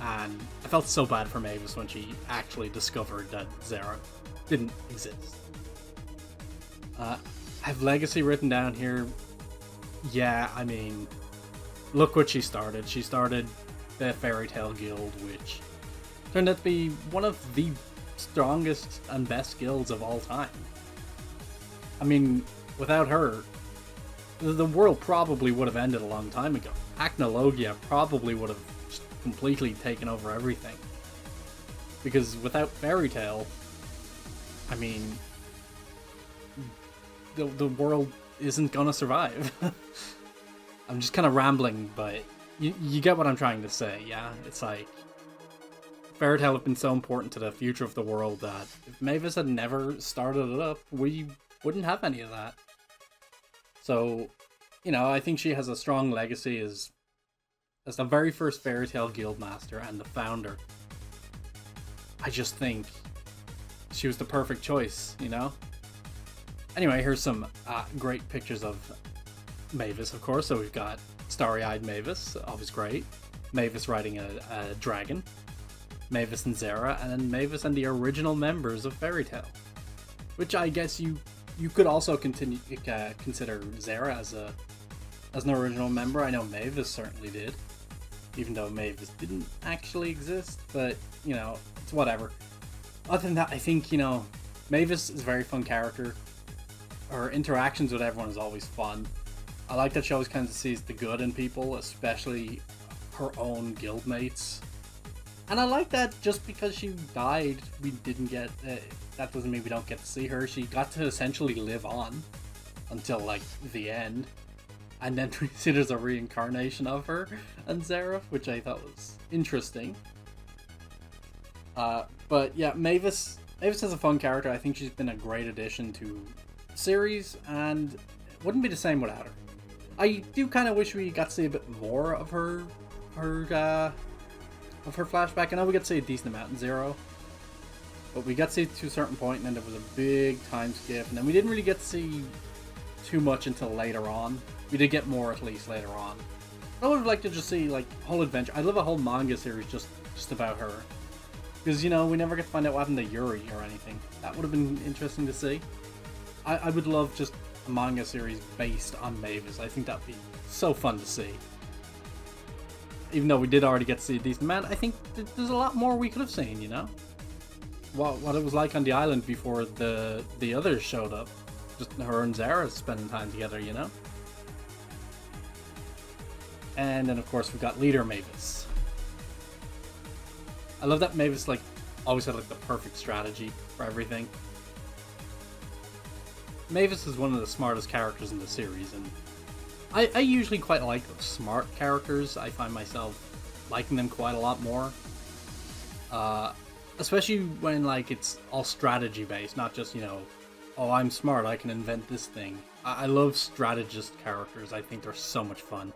and I felt so bad for Mavis when she actually discovered that Zera didn't exist. I have Legacy written down here. Yeah, I mean, look what she started. She started the Fairy Tail Guild, which turned out to be one of the strongest and best guilds of all time. I mean, without her, the world probably would have ended a long time ago. Acnologia probably would have just completely taken over everything. Because without Fairy Tail, I mean, the world isn't gonna survive. I'm just kind of rambling, but you get what I'm trying to say, yeah? It's like, Fairy Tail have been so important to the future of the world that if Mavis had never started it up, we wouldn't have any of that. So, you know, I think she has a strong legacy as the very first Fairy Tail Guildmaster and the founder. I just think she was the perfect choice, you know? Anyway, here's some great pictures of Mavis, of course. So we've got Starry-Eyed Mavis, always great. Mavis riding a dragon. Mavis and Zera, and then Mavis and the original members of Fairy Tail. Which I guess you could also consider Zera as an original member. I know Mavis certainly did, even though Mavis didn't actually exist. But you know, it's whatever. Other than that, I think, you know, Mavis is a very fun character. Her interactions with everyone is always fun. I like that she always kind of sees the good in people, especially her own guildmates. And I like that just because she died, we didn't get... that doesn't mean we don't get to see her. She got to essentially live on until, like, the end. And then we see there's a reincarnation of her and Zeref, which I thought was interesting. But yeah, Mavis is a fun character. I think she's been a great addition to the series, and it wouldn't be the same without her. I do kind of wish we got to see a bit more of her flashback. I know we got to see a decent amount in Zero, but we got to see it to a certain point, and then there was a big time skip, and then we didn't really get to see too much until later on. We did get more, at least, later on. I would have liked to just see, like, a whole adventure. I'd love a whole manga series just about her. Because, you know, we never get to find out what happened to Yuri or anything. That would have been interesting to see. I would love just a manga series based on Mavis. I think that'd be so fun to see. Even though we did already get to see a decent amount, I think there's a lot more we could have seen, you know? What it was like on the island before the others showed up. Just her and Zara spending time together, you know? And then of course we've got Leader Mavis. I love that Mavis like always had like the perfect strategy for everything. Mavis is one of the smartest characters in the series, and I usually quite like smart characters. I find myself liking them quite a lot more. Especially when like it's all strategy based, not just, you know, oh, I'm smart, I can invent this thing. I love strategist characters. I think they're so much fun.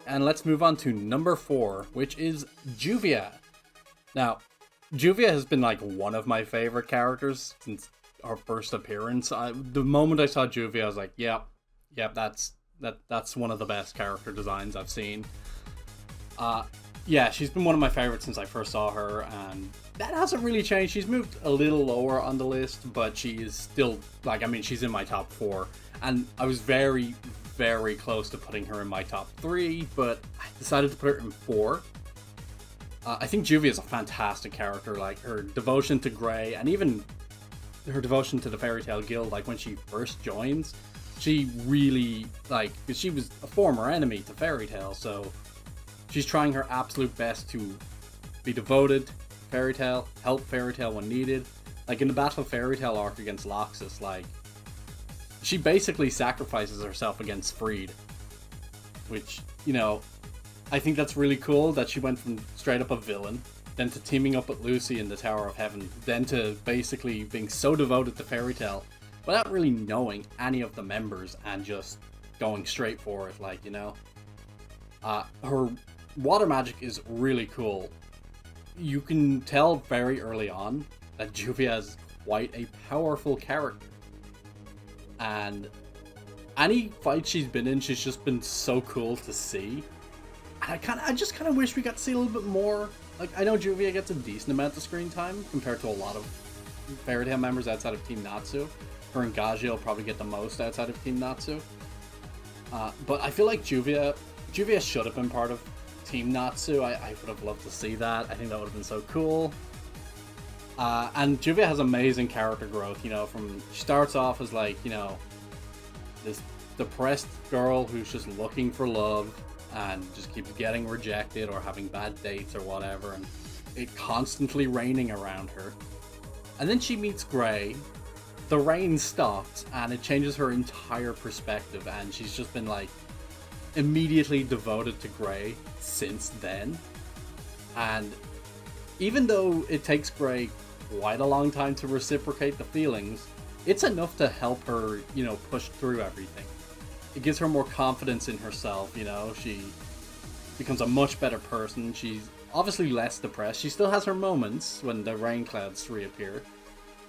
And let's move on to number 4, which is Juvia. Now, Juvia has been like one of my favorite characters since her first appearance. The moment I saw Juvia, I was like, yep, that's one of the best character designs I've seen. Yeah, she's been one of my favorites since I first saw her, and that hasn't really changed. She's moved a little lower on the list, but she is still, like, I mean, she's in my top 4, and I was very, very close to putting her in my top 3, but I decided to put her in 4. I think Juvia is a fantastic character. Like, her devotion to Grey, and even her devotion to the Fairy Tail Guild, like, when she first joins, she really, like, because she was a former enemy to Fairy Tail, so she's trying her absolute best to be devoted to Fairy Tail, help Fairy Tail when needed. Like, in the Battle of Fairy Tail arc against Loxus, like, she basically sacrifices herself against Freed, which, you know, I think that's really cool that she went from straight up a villain, then to teaming up with Lucy in the Tower of Heaven, then to basically being so devoted to Fairy Tail without really knowing any of the members and just going straight for it, like, you know. Her water magic is really cool. You can tell very early on that Juvia is quite a powerful character. And any fight she's been in, she's just been so cool to see. And I just kind of wish we got to see a little bit more. Like, I know Juvia gets a decent amount of screen time compared to a lot of Fairy Tail members outside of Team Natsu. Her and Gaji will probably get the most outside of Team Natsu. But I feel like Juvia should have been part of Team Natsu. I would have loved to see that. I think that would have been so cool. And Juvia has amazing character growth, you know, she starts off as, like, you know, this depressed girl who's just looking for love and just keeps getting rejected or having bad dates or whatever, and it constantly raining around her. And then she meets Grey, the rain stops, and it changes her entire perspective, and she's just been, like, immediately devoted to Grey since then. And even though it takes Grey quite a long time to reciprocate the feelings, it's enough to help her, you know, push through everything. It gives her more confidence in herself, you know. She becomes a much better person. She's obviously less depressed. She still has her moments when the rain clouds reappear,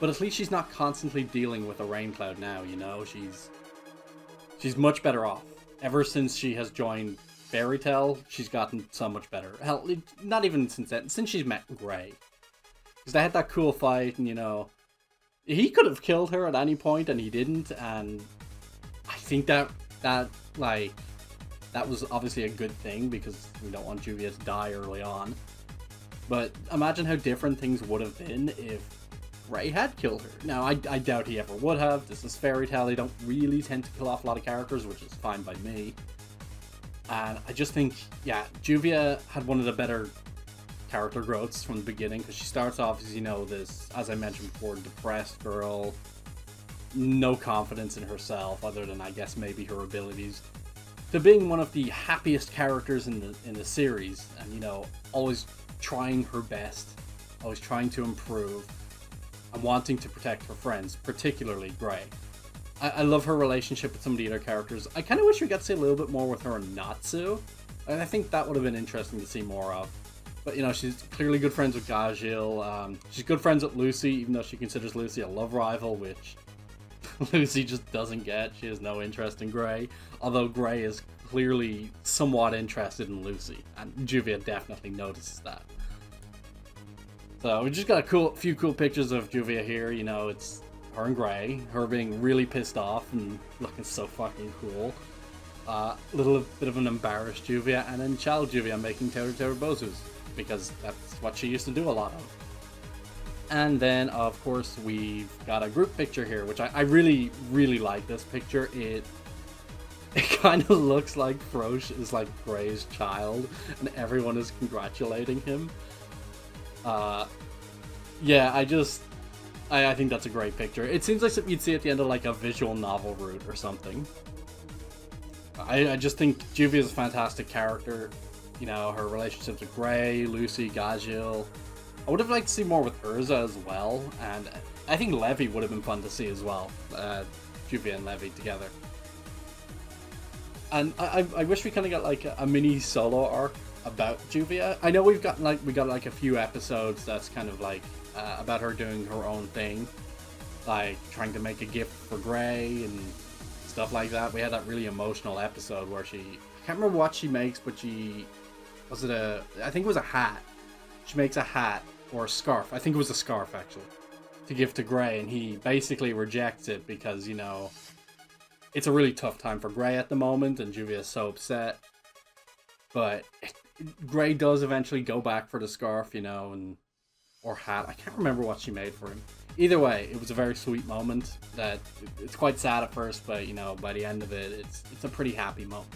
but at least she's not constantly dealing with a rain cloud now, you know. She's much better off. Ever since she has joined Fairy Tail, she's gotten so much better. Hell, not even since then, since she's met Grey. Because they had that cool fight, and, you know, he could have killed her at any point, and he didn't, and I think that was obviously a good thing, because we don't want Juvia to die early on. But imagine how different things would have been if Grey had killed her. Now, I doubt he ever would have. This is Fairy Tail. They don't really tend to kill off a lot of characters, which is fine by me. And I just think, yeah, Juvia had one of the better character growths from the beginning, because she starts off as, you know, this, as I mentioned before, depressed girl, no confidence in herself other than, I guess, maybe her abilities, to being one of the happiest characters in the series, and, you know, always trying her best, always trying to improve, and wanting to protect her friends, particularly Grey. I love her relationship with some of the other characters. I kind of wish we got to see a little bit more with her and Natsu, and I think that would have been interesting to see more of. But, you know, she's clearly good friends with Gajil. She's good friends with Lucy, even though she considers Lucy a love rival, which Lucy just doesn't get. She has no interest in Grey, although Grey is clearly somewhat interested in Lucy, and Juvia definitely notices that. So we just got a few cool pictures of Juvia here. You know, it's her and Grey, her being really pissed off and looking so fucking cool. Little bit of an embarrassed Juvia, and then child Juvia making Teru Bozus, because that's what she used to do a lot of. And then, of course, we've got a group picture here, which I really, really like this picture. It kind of looks like Frosh is like Grey's child, and everyone is congratulating him. Yeah, I think that's a great picture. It seems like something you'd see at the end of like a visual novel route or something. I just think Juvia is a fantastic character. You know, her relationships with Grey, Lucy, Gajil. I would have liked to see more with Urza as well, and I think Levi would have been fun to see as well. Juvia and Levi together. And I wish we kind of got like a mini solo arc about Juvia. I know we got like a few episodes that's kind of like about her doing her own thing, like trying to make a gift for Grey and stuff like that. We had that really emotional episode where I can't remember what she makes, but I think it was a hat. She makes a hat or a scarf. I think it was a scarf actually, to give to Grey, and he basically rejects it because, you know, it's a really tough time for Grey at the moment, and Juvia is so upset. But Grey does eventually go back for the scarf, you know, or hat. I can't remember what she made for him. Either way, it was a very sweet moment. That it's quite sad at first, but you know, by the end of it, it's a pretty happy moment.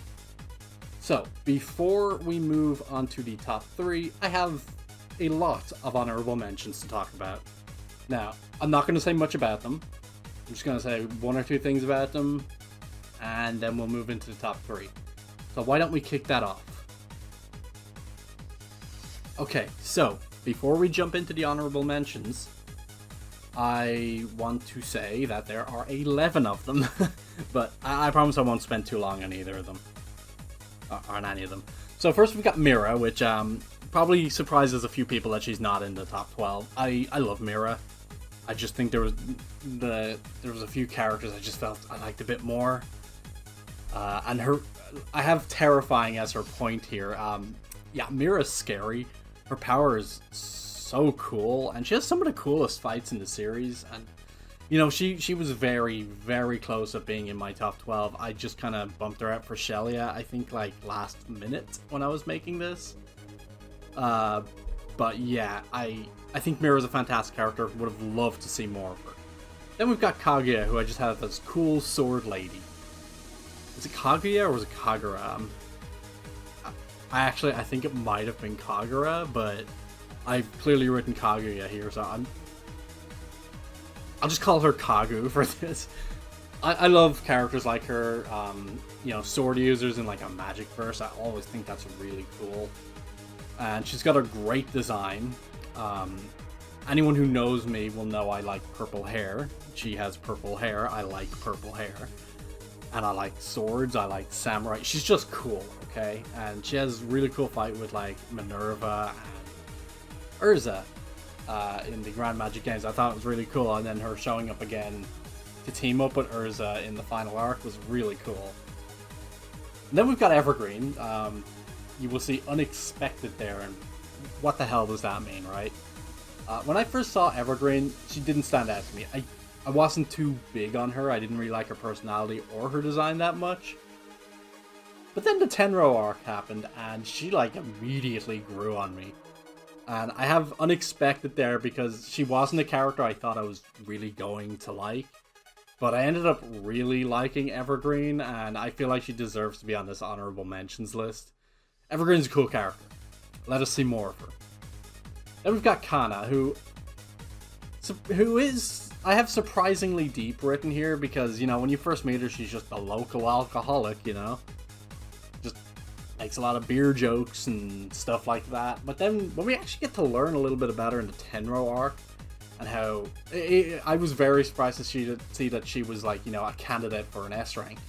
So before we move on to the top 3, I have a lot of honorable mentions to talk about. Now, I'm not going to say much about them. I'm just going to say 1 or 2 things about them, and then we'll move into the top 3. So why don't we kick that off? Okay, so before we jump into the honorable mentions, I want to say that there are 11 of them, but I promise I won't spend too long on either of them, on any of them. So first we've got Mira, which probably surprises a few people that she's not in the top 12. I love Mira. I just think there was a few characters I just felt I liked a bit more. And I have terrifying as her point here. Yeah, Mira's scary. Her power is so cool, and she has some of the coolest fights in the series. And you know, she was very, very close at being in my top 12. I just kind of bumped her out for Shelia, I think, like last minute when I was making this. But yeah, I think Mira's a fantastic character. Would have loved to see more of her. Then we've got Kaguya, who I just have as cool sword lady. Is it Kaguya or was it Kagura? I think it might have been Kagura, but I've clearly written Kaguya here, so I'll just call her Kagu for this. I love characters like her, you know, sword users in like a magic verse. I always think that's really cool. And she's got a great design. Anyone who knows me will know I like purple hair. She has purple hair. I like purple hair. And I like swords. I like samurai. She's just cool, okay? And she has a really cool fight with like Minerva and Urza in the Grand Magic Games. I thought it was really cool. And then her showing up again to team up with Urza in the final arc was really cool. And then we've got Evergreen. You will see unexpected there, and what the hell does that mean, right? When I first saw Evergreen, she didn't stand out to me. I wasn't too big on her. I didn't really like her personality or her design that much. But then the Tenro arc happened, and she like immediately grew on me. And I have unexpected there because she wasn't a character I thought I was really going to like. But I ended up really liking Evergreen, and I feel like she deserves to be on this honorable mentions list. Evergreen's a cool character. Let us see more of her. Then we've got Kana, who is, I have surprisingly deep written here because, you know, when you first meet her, she's just a local alcoholic, you know? Just makes a lot of beer jokes and stuff like that. But then when we actually get to learn a little bit about her in the Tenro arc, and how I was very surprised to see that she was like, you know, a candidate for an S rank.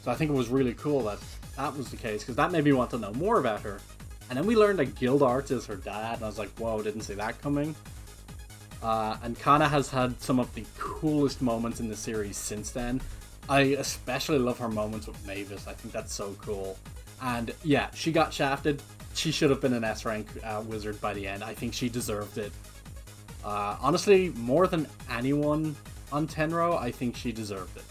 So I think it was really cool that was the case, because that made me want to know more about her. And then we learned that Guild Arts is her dad, and I was like, whoa, didn't see that coming. And Kana has had some of the coolest moments in the series since then. I especially love her moments with Mavis. I think that's so cool. And yeah, she got shafted. She should have been an S rank wizard by the end. I think she deserved it. Honestly, more than anyone on Tenro, I think she deserved it.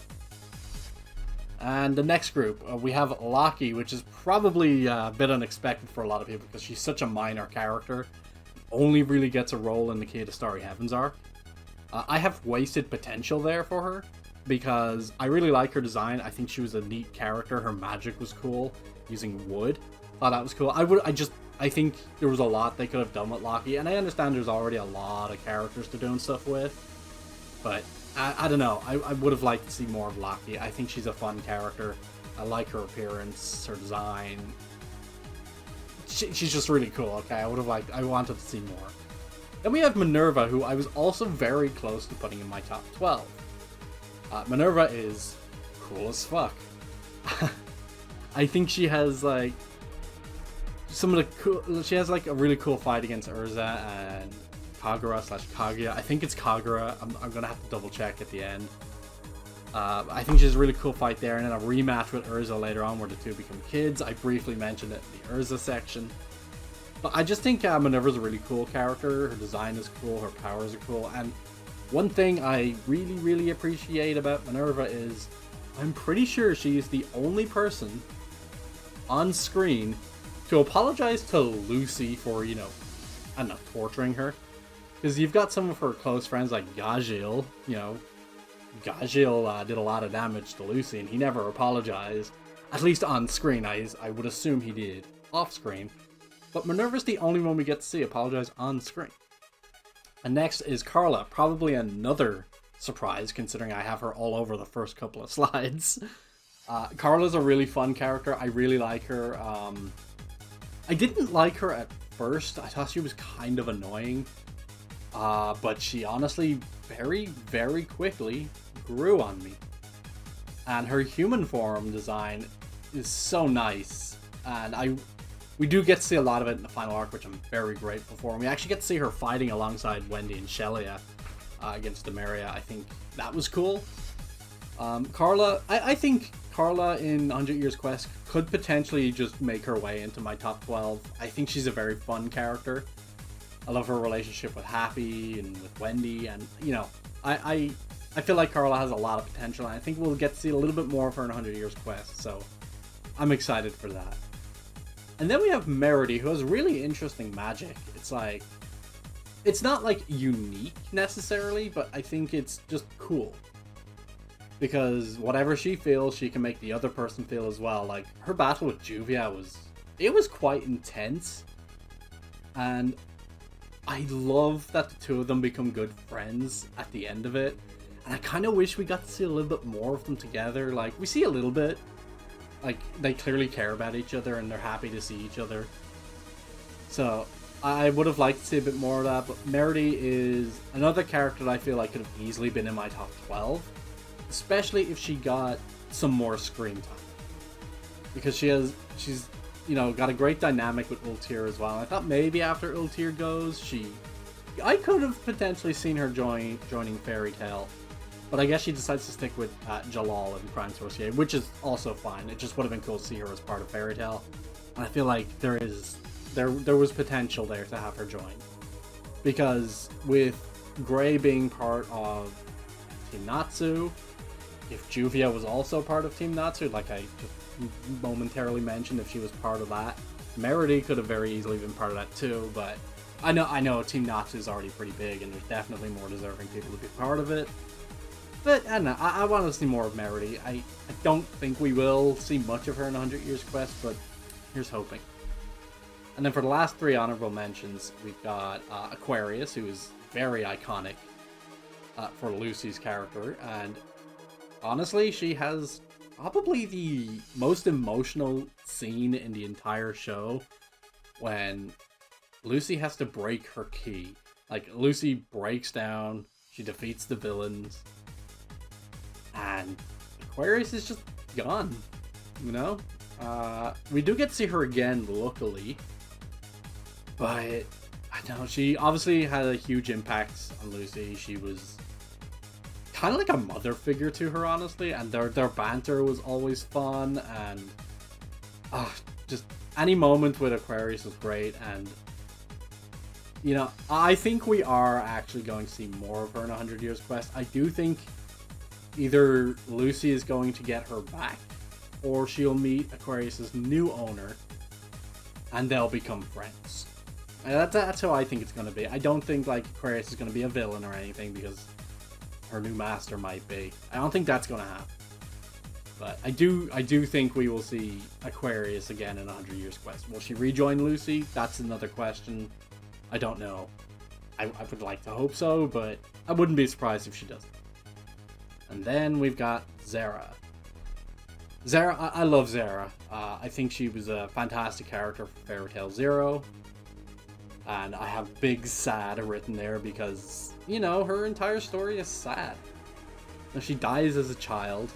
And the next group, we have Laki, which is probably a bit unexpected for a lot of people because she's such a minor character. Only really gets a role in the Key to Starry Heavens arc. I have wasted potential there for her. because I really like her design. I think she was a neat character. Her magic was cool, using wood. Thought that was cool. I think there was a lot they could have done with Loki, and I understand there's already a lot of characters to doing stuff with, but I don't know. I would have liked to see more of Loki. I think she's a fun character. I like her appearance, her design. She's just really cool. Okay, I wanted to see more. Then we have Minerva, who I was also very close to putting in my top 12. Minerva is cool as fuck. I think she has like some of the cool. She has like a really cool fight against Urza and Kagura/Kaguya. I think it's Kagura. I'm gonna have to double check at the end. I think she has a really cool fight there, and then a rematch with Urza later on where the two become kids. I briefly mentioned it in the Urza section. But I just think Minerva's a really cool character. Her design is cool, her powers are cool, and one thing I really, really appreciate about Minerva is I'm pretty sure she's the only person on screen to apologize to Lucy for, I don't know, torturing her. Because you've got some of her close friends like Gajil, Gajil did a lot of damage to Lucy and he never apologized. At least on screen, I would assume he did off screen. But Minerva's the only one we get to see apologize on screen. And next is Carla, probably another surprise considering I have her all over the first couple of slides. Carla's a really fun character. I really like her. I didn't like her at first. I thought she was kind of annoying. But she honestly very, very quickly grew on me. And her human form design is so nice. And we do get to see a lot of it in the final arc, which I'm very grateful for. And we actually get to see her fighting alongside Wendy and Shelia against Demaria. I think that was cool. Carla, I think Carla in 100 Years Quest could potentially just make her way into my top 12. I think she's a very fun character. I love her relationship with Happy and with Wendy, and I feel like Carla has a lot of potential, and I think we'll get to see a little bit more of her in 100 Years Quest, so I'm excited for that. And then we have Meredy, who has really interesting magic. It's not like unique necessarily, but I think it's just cool. Because whatever she feels, she can make the other person feel as well. Like, her battle with Juvia was quite intense. And I love that the two of them become good friends at the end of it. And I kind of wish we got to see a little bit more of them together. Like, we see a little bit. Like, they clearly care about each other and they're happy to see each other. So, I would have liked to see a bit more of that. But Meredy is another character that I feel like could have easily been in my top 12. Especially if she got some more screen time. Because she's got a great dynamic with Ultir as well. And I thought maybe after Ultir goes, I could have potentially seen her joining Fairy Tail. But I guess she decides to stick with Jalal and Crime Sorcier, which is also fine. It just would have been cool to see her as part of Fairy Tail. And I feel like there was potential there to have her join. Because with Gray being part of Team Natsu, if Juvia was also part of Team Natsu, like I just momentarily mentioned, if she was part of that, Meredy could have very easily been part of that too, but I know Team Natsu is already pretty big and there's definitely more deserving people to be part of it. But I don't know, I want to see more of Meredy. I don't think we will see much of her in 100 Years Quest, but here's hoping. And then for the last three honorable mentions, we've got Aquarius, who is very iconic for Lucy's character, and honestly, she has probably the most emotional scene in the entire show when Lucy has to break her key. Like, Lucy breaks down, she defeats the villains, and Aquarius is just gone, We do get to see her again, luckily, but I don't know, she obviously had a huge impact on Lucy. She was kind of like a mother figure to her, honestly, and their banter was always fun, and just any moment with Aquarius was great. And I think we are actually going to see more of her in 100 Years Quest. I do think either Lucy is going to get her back, or she'll meet Aquarius's new owner and they'll become friends. And that's how I think it's going to be. I don't think like Aquarius is going to be a villain or anything, because her new master might be. I don't think that's gonna happen. But I do think we will see Aquarius again in 100 Years Quest. Will she rejoin Lucy? That's another question. I don't know. I would like to hope so, but I wouldn't be surprised if she doesn't. And then we've got Zara. Zara, I love Zara. I think she was a fantastic character for Fairy Tail Zero. And I have big sad written there because, you know, her entire story is sad. Now, she dies as a child,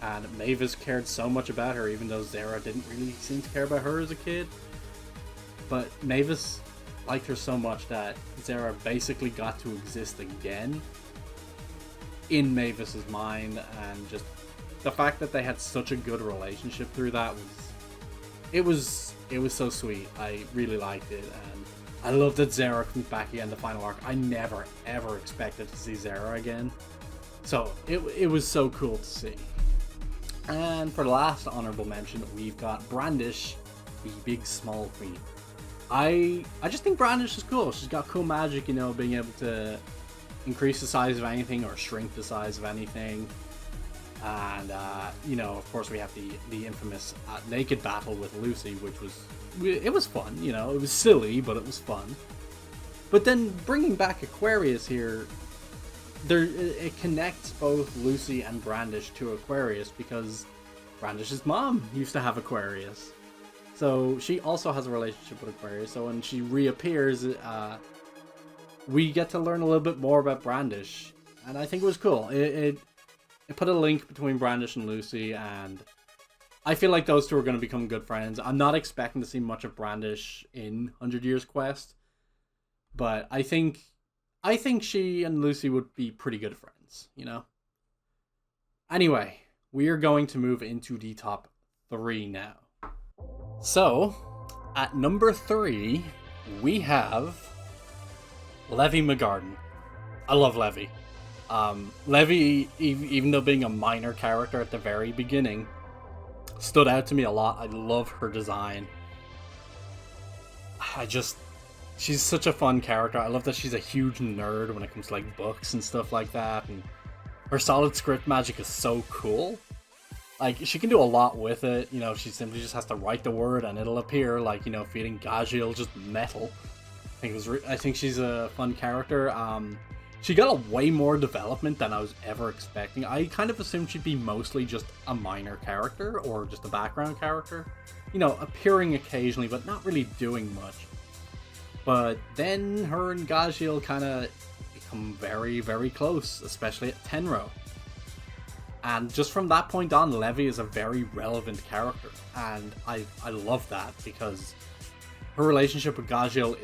and Mavis cared so much about her, even though Zara didn't really seem to care about her as a kid. But Mavis liked her so much that Zara basically got to exist again in Mavis's mind, and just the fact that they had such a good relationship through that was so sweet. I really liked it, and I love that Zara comes back again in the final arc. I never ever expected to see Zara again, so it was so cool to see. And for the last honorable mention, we've got Brandish, the big small queen. I just think Brandish is cool. She's got cool magic, you know, being able to increase the size of anything or shrink the size of anything. And, you know, of course we have the infamous naked battle with Lucy, which was fun, you know, it was silly, but it was fun. But then bringing back Aquarius here, it connects both Lucy and Brandish to Aquarius because Brandish's mom used to have Aquarius. So she also has a relationship with Aquarius, so when she reappears, we get to learn a little bit more about Brandish, and I think it was cool. It put a link between Brandish and Lucy, and I feel like those two are going to become good friends. I'm not expecting to see much of Brandish in 100 Years Quest, but I think she and Lucy would be pretty good friends, you know? Anyway, we are going to move into the top 3 now. So, at number 3, we have Levi McGarden. I love Levi. Levi, even though being a minor character at the very beginning, stood out to me a lot. I love her design. She's such a fun character. I love that she's a huge nerd when it comes to like books and stuff like that, and her solid script magic is so cool. Like, she can do a lot with it, you know, she simply just has to write the word and it'll appear, like, you know, feeding Gajiel just metal. I think she's a fun character. She got a way more development than I was ever expecting. I kind of assumed she'd be mostly just a minor character, or just a background character. You know, appearing occasionally, but not really doing much. But then her and Gajiel kind of become very, very close, especially at Tenro. And just from that point on, Levi is a very relevant character. And I love that, because her relationship with Gajiel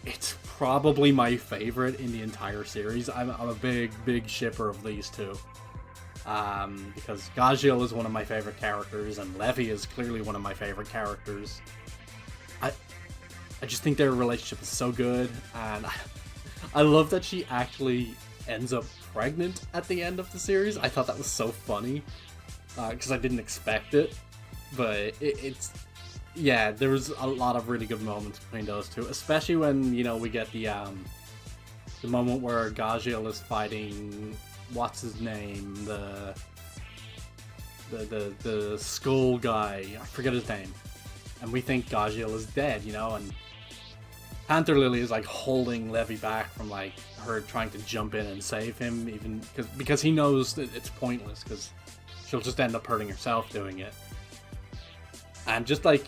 it's probably my favorite in the entire series. I'm a big shipper of these two. Because Gajiel is one of my favorite characters, and Levi is clearly one of my favorite characters. I just think their relationship is so good, and I love that she actually ends up pregnant at the end of the series. I thought that was so funny, because I didn't expect it, but it's yeah, there was a lot of really good moments between those two, especially when, you know, we get the moment where Gajiel is fighting, what's his name, the skull guy, I forget his name, and we think Gajiel is dead, you know, and Panther Lily is like holding Levi back from like her trying to jump in and save him, even because he knows that it's pointless, because she'll just end up hurting herself doing it. And just like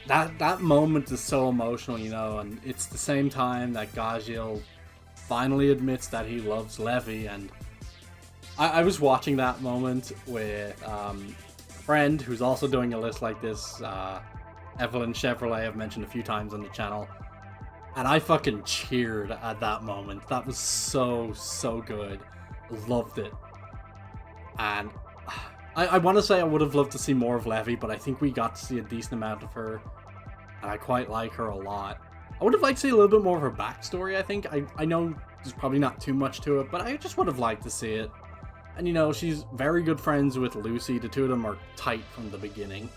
that moment is so emotional, you know, and it's the same time that Gajiel finally admits that he loves Levi. And I was watching that moment with a friend who's also doing a list like this, Evelyn Chevrolet, I've mentioned a few times on the channel. And I fucking cheered at that moment. That was so good. Loved it. And I want to say I would have loved to see more of Levi, but I think we got to see a decent amount of her. And I quite like her a lot. I would have liked to see a little bit more of her backstory, I think. I know there's probably not too much to it, but I just would have liked to see it. And, you know, she's very good friends with Lucy. The two of them are tight from the beginning.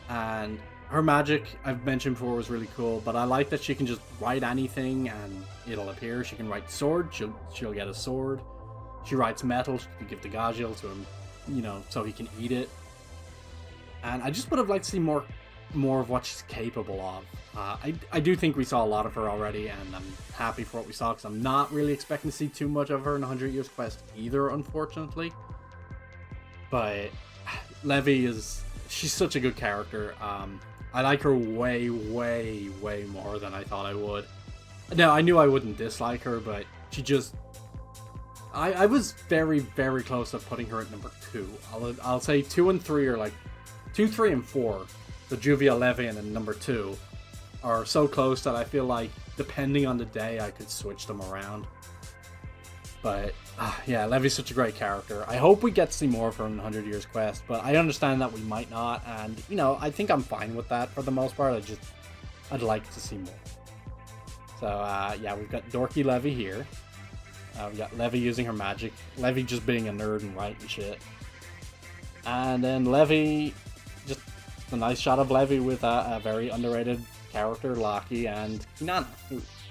And her magic, I've mentioned before, was really cool, but I like that she can just write anything and it'll appear. She can write sword, she'll get a sword. She writes metal, she can give to Gajiel to him, so he can eat it. And I just would have liked to see more of what she's capable of. I do think we saw a lot of her already, and I'm happy for what we saw, because I'm not really expecting to see too much of her in 100 Years Quest either, unfortunately. But Levi she's such a good character. I like her way, way, way more than I thought I would. Now, I knew I wouldn't dislike her, but she just... I was very, very close to putting her at number 2. I'll say 2 and 3 are like... 2, 3, and 4, the Juvia, Levi, and then number 2, are so close that I feel like, depending on the day, I could switch them around. But, yeah, Levi's such a great character. I hope we get to see more of her in 100 Years Quest, but I understand that we might not, and, I think I'm fine with that for the most part. I'd like to see more. So, yeah, we've got Dorky Levi here. We got Levi using her magic. Levi just being a nerd and writing shit. And then Levi, just a nice shot of Levi with a very underrated character, Lockie, and Kinana.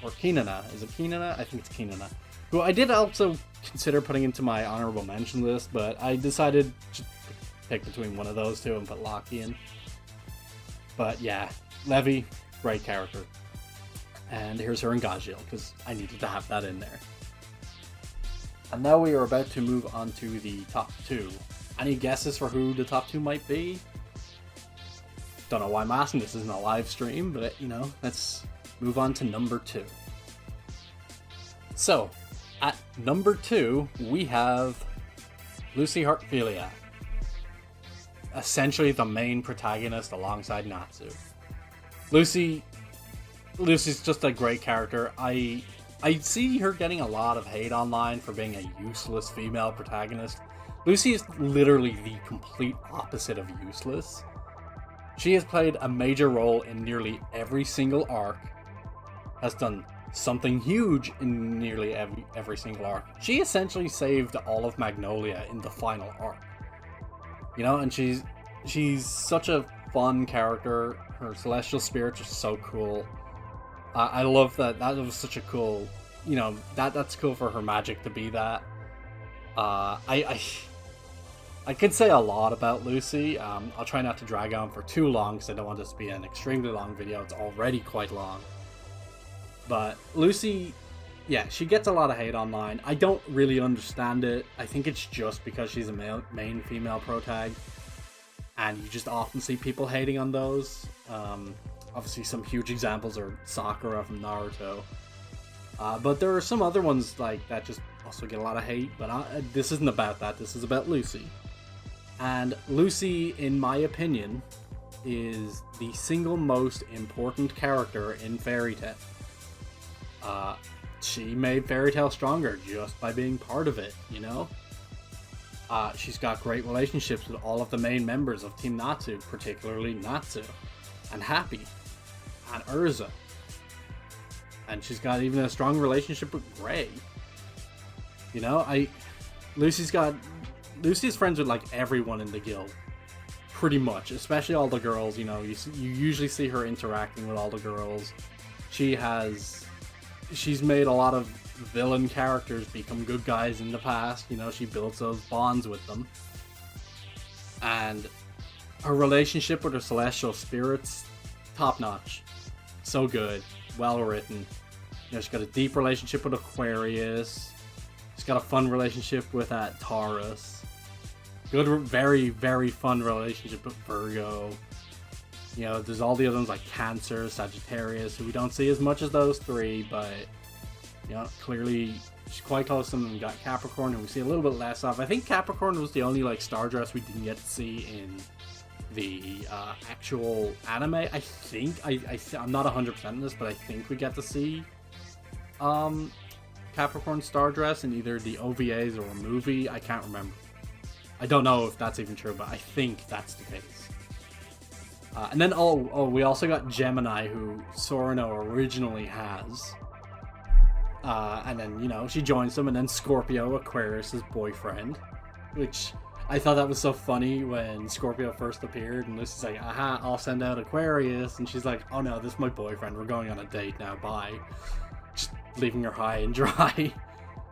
Or Kinana. Is it Kinana? I think it's Kinana. Who I did also consider putting into my honorable mention list, but I decided to pick between one of those two and put Lockie in. But yeah, Levi, great character. And here's her and Gajiel, because I needed to have that in there. And now we are about to move on to the top 2. Any guesses for who the top 2 might be? Don't know why I'm asking, this isn't a live stream, but let's move on to number 2. So, at number 2, we have Lucy Heartfilia. Essentially the main protagonist alongside Natsu. Lucy's just a great character. I see her getting a lot of hate online for being a useless female protagonist. Lucy is literally the complete opposite of useless. She has played a major role in nearly every single arc, has done something huge in nearly every single arc. She essentially saved all of Magnolia in the final arc. And she's such a fun character. Her celestial spirits are so cool. I love that. That was such a cool, that's cool for her magic to be that. I could say a lot about Lucy. I'll try not to drag on for too long because I don't want this to be an extremely long video. It's already quite long. But Lucy, yeah, she gets a lot of hate online. I don't really understand it. I think it's just because she's a main female protag, and you just often see people hating on those. Obviously, some huge examples are Sakura from Naruto. But there are some other ones like that just also get a lot of hate, but this isn't about that. This is about Lucy. And Lucy, in my opinion, is the single most important character in Fairy Tail. She made Fairy Tail stronger just by being part of it, She's got great relationships with all of the main members of Team Natsu, particularly Natsu, and Happy, and Urza. And she's got even a strong relationship with Gray. Lucy's friends with like everyone in the guild, pretty much, especially all the girls. You usually see her interacting with all the girls. She's made a lot of villain characters become good guys in the past. She builds those bonds with them, and her relationship with her celestial spirits, top notch, so good, well written. She's got a deep relationship with Aquarius. She's got a fun relationship with Taurus. Good, very, very fun relationship with Virgo. There's all the other ones like Cancer, Sagittarius, who we don't see as much as those three, but clearly she's quite close to them. We got Capricorn, who we see a little bit less of. I think Capricorn was the only star dress we didn't get to see in the actual anime. I think I'm not 100% in this, but I think we get to see Capricorn star dress in either the OVAs or a movie. I can't remember. I don't know if that's even true, but I think that's the case. And then we also got Gemini, who Sorano originally has. And then she joins them, and then Scorpio, Aquarius's boyfriend, which I thought that was so funny when Scorpio first appeared, and Lucy's like, aha, I'll send out Aquarius, and she's like, oh no, this is my boyfriend, we're going on a date now, bye. Just leaving her high and dry.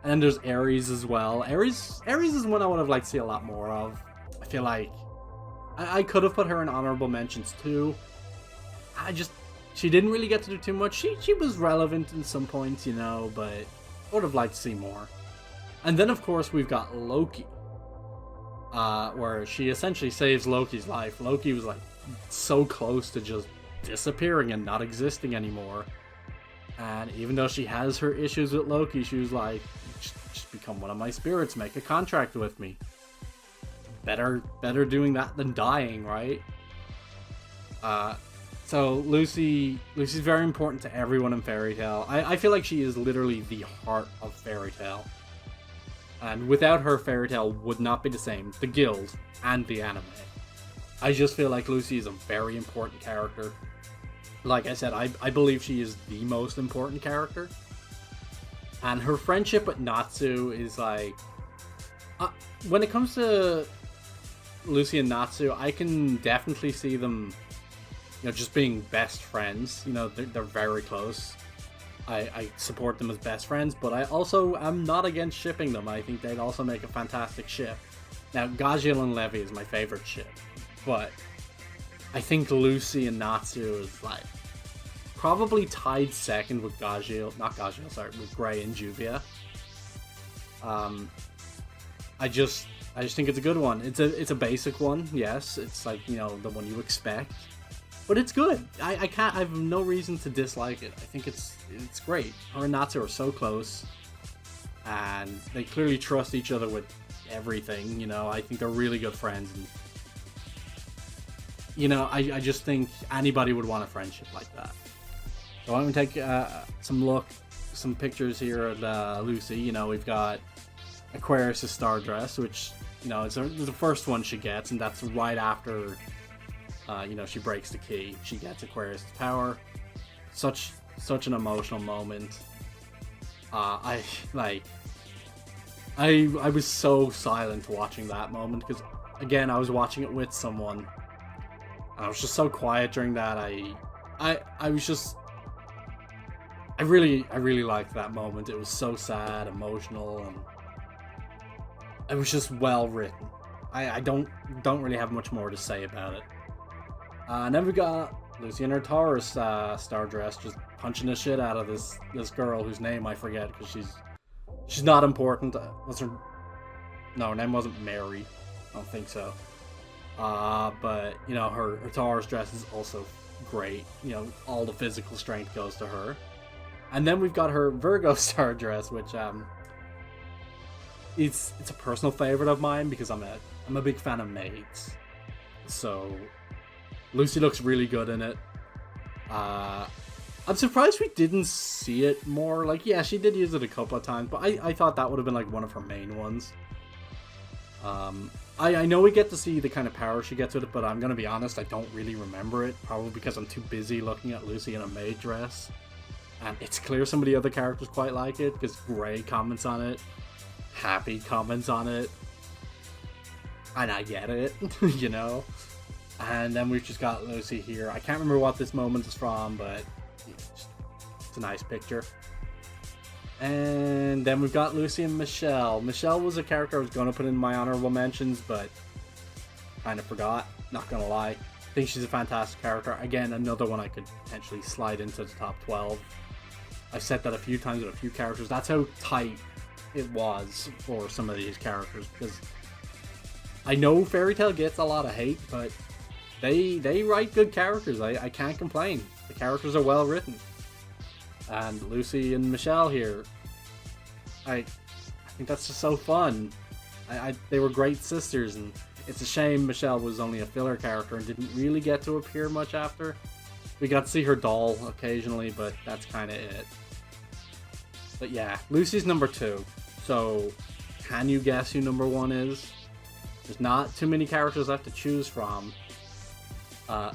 And then there's Ares as well. Ares is one I would have liked to see a lot more of. I feel like I could have put her in honorable mentions too. She didn't really get to do too much. She was relevant in some points, you know, but I would have liked to see more. And then, of course, we've got Loki. Where she essentially saves Loki's life. Loki was, like, so close to just disappearing and not existing anymore. And even though she has her issues with Loki, she was like, just become one of my spirits, make a contract with me. Better doing that than dying, right? So Lucy's very important to everyone in Fairy Tail. I feel like she is literally the heart of Fairy Tail. And without her, Fairy Tail would not be the same. The guild and the anime. I just feel like Lucy is a very important character. Like I said, I believe she is the most important character. And her friendship with Natsu is like... when it comes to Lucy and Natsu, I can definitely see them, you know, just being best friends. You know, they're very close. I support them as best friends, but I also am not against shipping them. I think they'd also make a fantastic ship. Now, Gajiel and Levi is my favorite ship, but I think Lucy and Natsu is like probably tied second with with Gray and Juvia. I just think it's a good one. It's a basic one, yes. It's like, you know, the one you expect. But it's good. I have no reason to dislike it. I think it's great. Her and Natsu are so close. And they clearly trust each other with everything, you know. I think they're really good friends. And, you know, I just think anybody would want a friendship like that. So I'm going to take some pictures here of Lucy. You know, we've got Aquarius' Star Dress, which, you know, is the first one she gets. And that's right after... you know, she breaks the key. She gets Aquarius' power. Such an emotional moment. I was so silent watching that moment because, again, I was watching it with someone. And I was just so quiet during that. I really liked that moment. It was so sad, emotional, and it was just well written. I don't really have much more to say about it. And then we got Lucy and her Taurus Star Dress just punching the shit out of this girl whose name I forget because she's not important. Her name wasn't Mary. I don't think so. But you know, her Taurus dress is also great. You know, all the physical strength goes to her. And then we've got her Virgo Star Dress, which it's a personal favorite of mine because I'm a big fan of maids. So Lucy looks really good in it. I'm surprised we didn't see it more. Like, yeah, she did use it a couple of times, but I thought that would have been like one of her main ones. I know we get to see the kind of power she gets with it, but I'm gonna be honest, I don't really remember it. Probably because I'm too busy looking at Lucy in a maid dress. And it's clear some of the other characters quite like it, because Gray comments on it. Happy comments on it. And I get it, you know? And then we've just got Lucy here. I can't remember what this moment is from, but it's a nice picture. And then we've got Lucy and Michelle. Michelle was a character I was going to put in my honorable mentions, but kind of forgot. Not going to lie. I think she's a fantastic character. Again, another one I could potentially slide into the top 12. I've said that a few times with a few characters. That's how tight it was for some of these characters. Because I know Fairy Tail gets a lot of hate, but they write good characters. I can't complain. The characters are well written. And Lucy and Michelle here, I think that's just so fun. They were great sisters, and it's a shame Michelle was only a filler character and didn't really get to appear much after. We got to see her doll occasionally, but that's kind of it. But yeah, Lucy's number 2. So, can you guess who number 1 is? There's not too many characters left to choose from.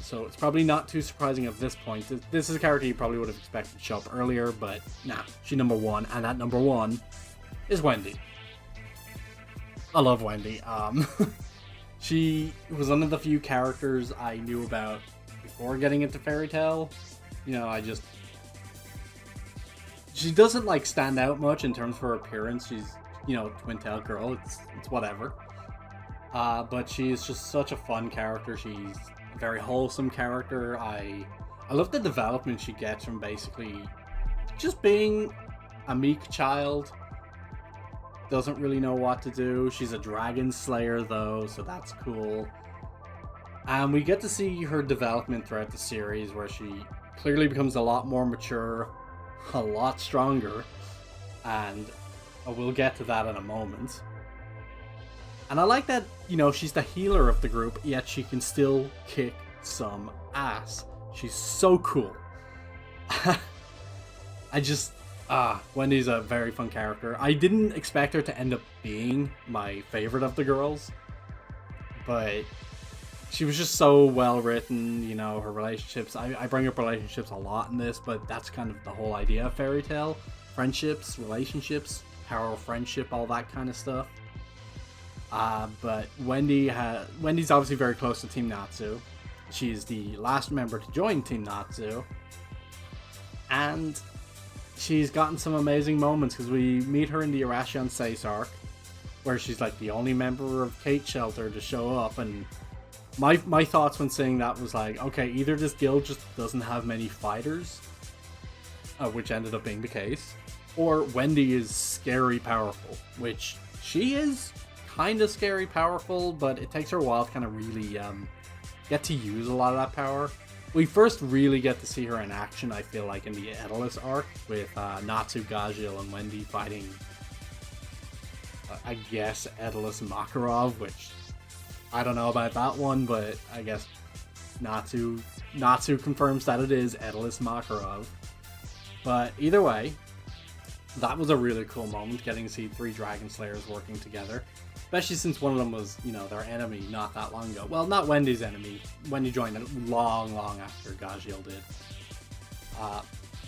So it's probably not too surprising at this point. This is a character you probably would have expected to show up earlier, but nah, she's number 1, and that number 1 is Wendy. I love Wendy. She was one of the few characters I knew about before getting into Fairy Tail. You know, she doesn't like stand out much in terms of her appearance. She's, you know, twin tail girl. It's whatever. But she's just such a fun character. She's a very wholesome character. I love the development she gets from basically just being a meek child. Doesn't really know what to do. She's a dragon slayer though, so that's cool. And we get to see her development throughout the series where she clearly becomes a lot more mature, a lot stronger, and we'll get to that in a moment. And I like that, you know, she's the healer of the group, yet she can still kick some ass. She's so cool. Wendy's a very fun character. I didn't expect her to end up being my favorite of the girls, but she was just so well written, you know, her relationships. I bring up relationships a lot in this, but that's kind of the whole idea of Fairy Tail. Friendships, relationships, power of friendship, all that kind of stuff. But Wendy's obviously very close to Team Natsu. She's the last member to join Team Natsu. And she's gotten some amazing moments because we meet her in the Arashi Seis arc, where she's like the only member of Kate Shelter to show up. And my thoughts when saying that was like, okay, either this guild just doesn't have many fighters, which ended up being the case, or Wendy is scary powerful, which she is kind of scary powerful, but it takes her a while to kind of really get to use a lot of that power. We first really get to see her in action, I feel like, in the Edelus arc with Natsu, Gajeel, and Wendy fighting, I guess, Edelus Makarov, which I don't know about that one, but I guess Natsu confirms that it is Edelus Makarov. But either way, that was a really cool moment, getting to see 3 Dragon Slayers working together. Especially since one of them was, you know, their enemy not that long ago. Well, not Wendy's enemy. Wendy joined it long after Gajeel did.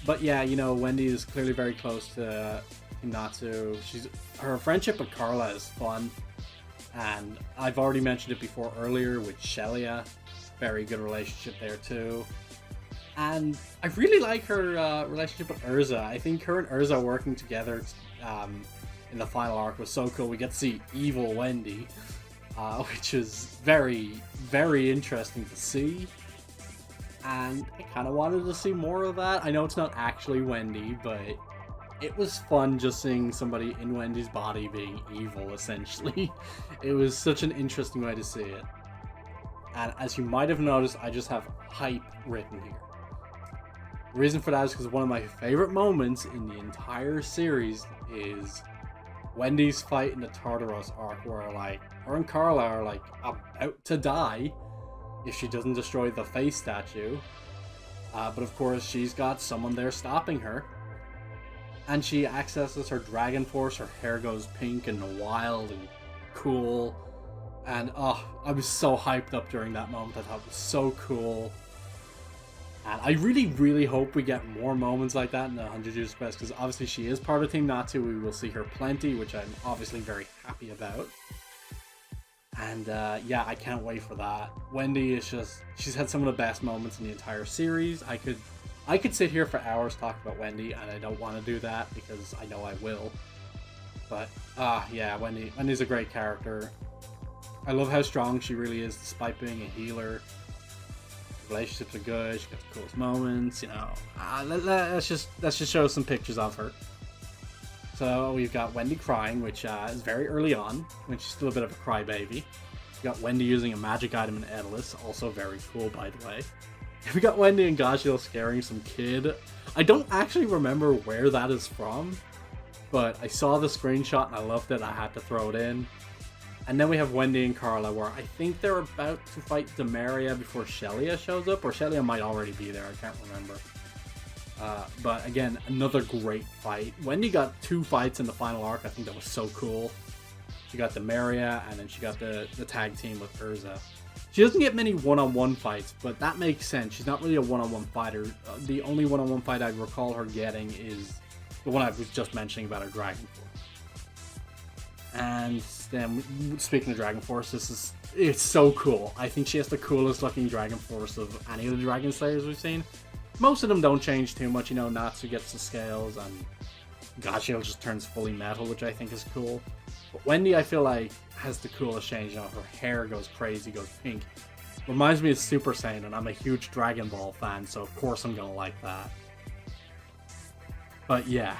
But yeah, you know, Wendy is clearly very close to Natsu. Her friendship with Carla is fun. And I've already mentioned it before earlier with Shelia. Very good relationship there too. And I really like her relationship with Urza. I think her and Urza working together in the final arc was so cool. We get to see evil Wendy, which is very, very interesting to see. And I kind of wanted to see more of that. I know it's not actually Wendy, but it was fun just seeing somebody in Wendy's body being evil, essentially. It was such an interesting way to see it. And as you might have noticed, I just have hype written here. The reason for that is because one of my favorite moments in the entire series is Wendy's fight in the Tartaros arc, where like her and Carla are like about to die if she doesn't destroy the face statue. But of course she's got someone there stopping her. And she accesses her Dragon Force, her hair goes pink and wild and cool. And I was so hyped up during that moment. I thought it was so cool. And I really, really hope we get more moments like that in the 100 Years Quest, because obviously she is part of Team Natsu. We will see her plenty, which I'm obviously very happy about. And yeah, I can't wait for that. Wendy is just, she's had some of the best moments in the entire series. I could sit here for hours talking about Wendy, and I don't want to do that because I know I will. But yeah, Wendy's a great character. I love how strong she really is despite being a healer. Relationships are good. She got the coolest moments, you know. Let's just show some pictures of her. So we've got Wendy crying, which is very early on, when she's still a bit of a crybaby. We got Wendy using a magic item in Edelus, also very cool, by the way. We got Wendy and Gajeel scaring some kid. I don't actually remember where that is from, but I saw the screenshot and I loved it. I had to throw it in. And then we have Wendy and Carla, where I think they're about to fight Demaria before Shelia shows up, or Shelia might already be there, I can't remember. But again, another great fight. Wendy got 2 fights in the final arc. I think that was so cool. She got Demaria, and then she got the tag team with Urza. She doesn't get many one-on-one fights, but that makes sense. She's not really a one-on-one fighter. The only one-on-one fight I recall her getting is the one I was just mentioning about her Dragon Force. And then, speaking of Dragon Force, it's so cool. I think she has the coolest looking Dragon Force of any of the Dragon Slayers we've seen. Most of them don't change too much, you know, Natsu gets the scales, and Gashiel just turns fully metal, which I think is cool. But Wendy, I feel like, has the coolest change, you know, her hair goes crazy, goes pink. Reminds me of Super Saiyan, and I'm a huge Dragon Ball fan, so of course I'm gonna like that. But yeah,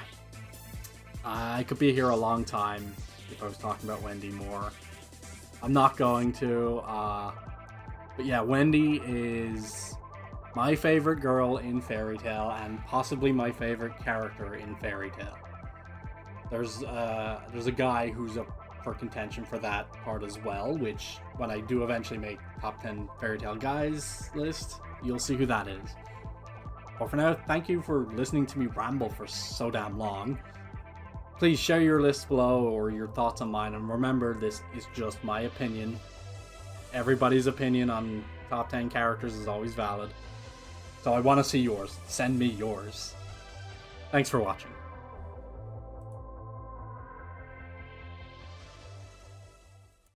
I could be here a long time if I was talking about Wendy more. I'm not going to, but yeah, Wendy is my favorite girl in Fairy Tail, and possibly my favorite character in Fairy Tail. There's a guy who's up for contention for that part as well, which when I do eventually make top 10 Fairy Tail guys list, you'll see who that is. But for now, thank you for listening to me ramble for so damn long. Please share your list below or your thoughts on mine, and remember, this is just my opinion. Everybody's opinion on top 10 characters is always valid. So I want to see yours. Send me yours. Thanks for watching.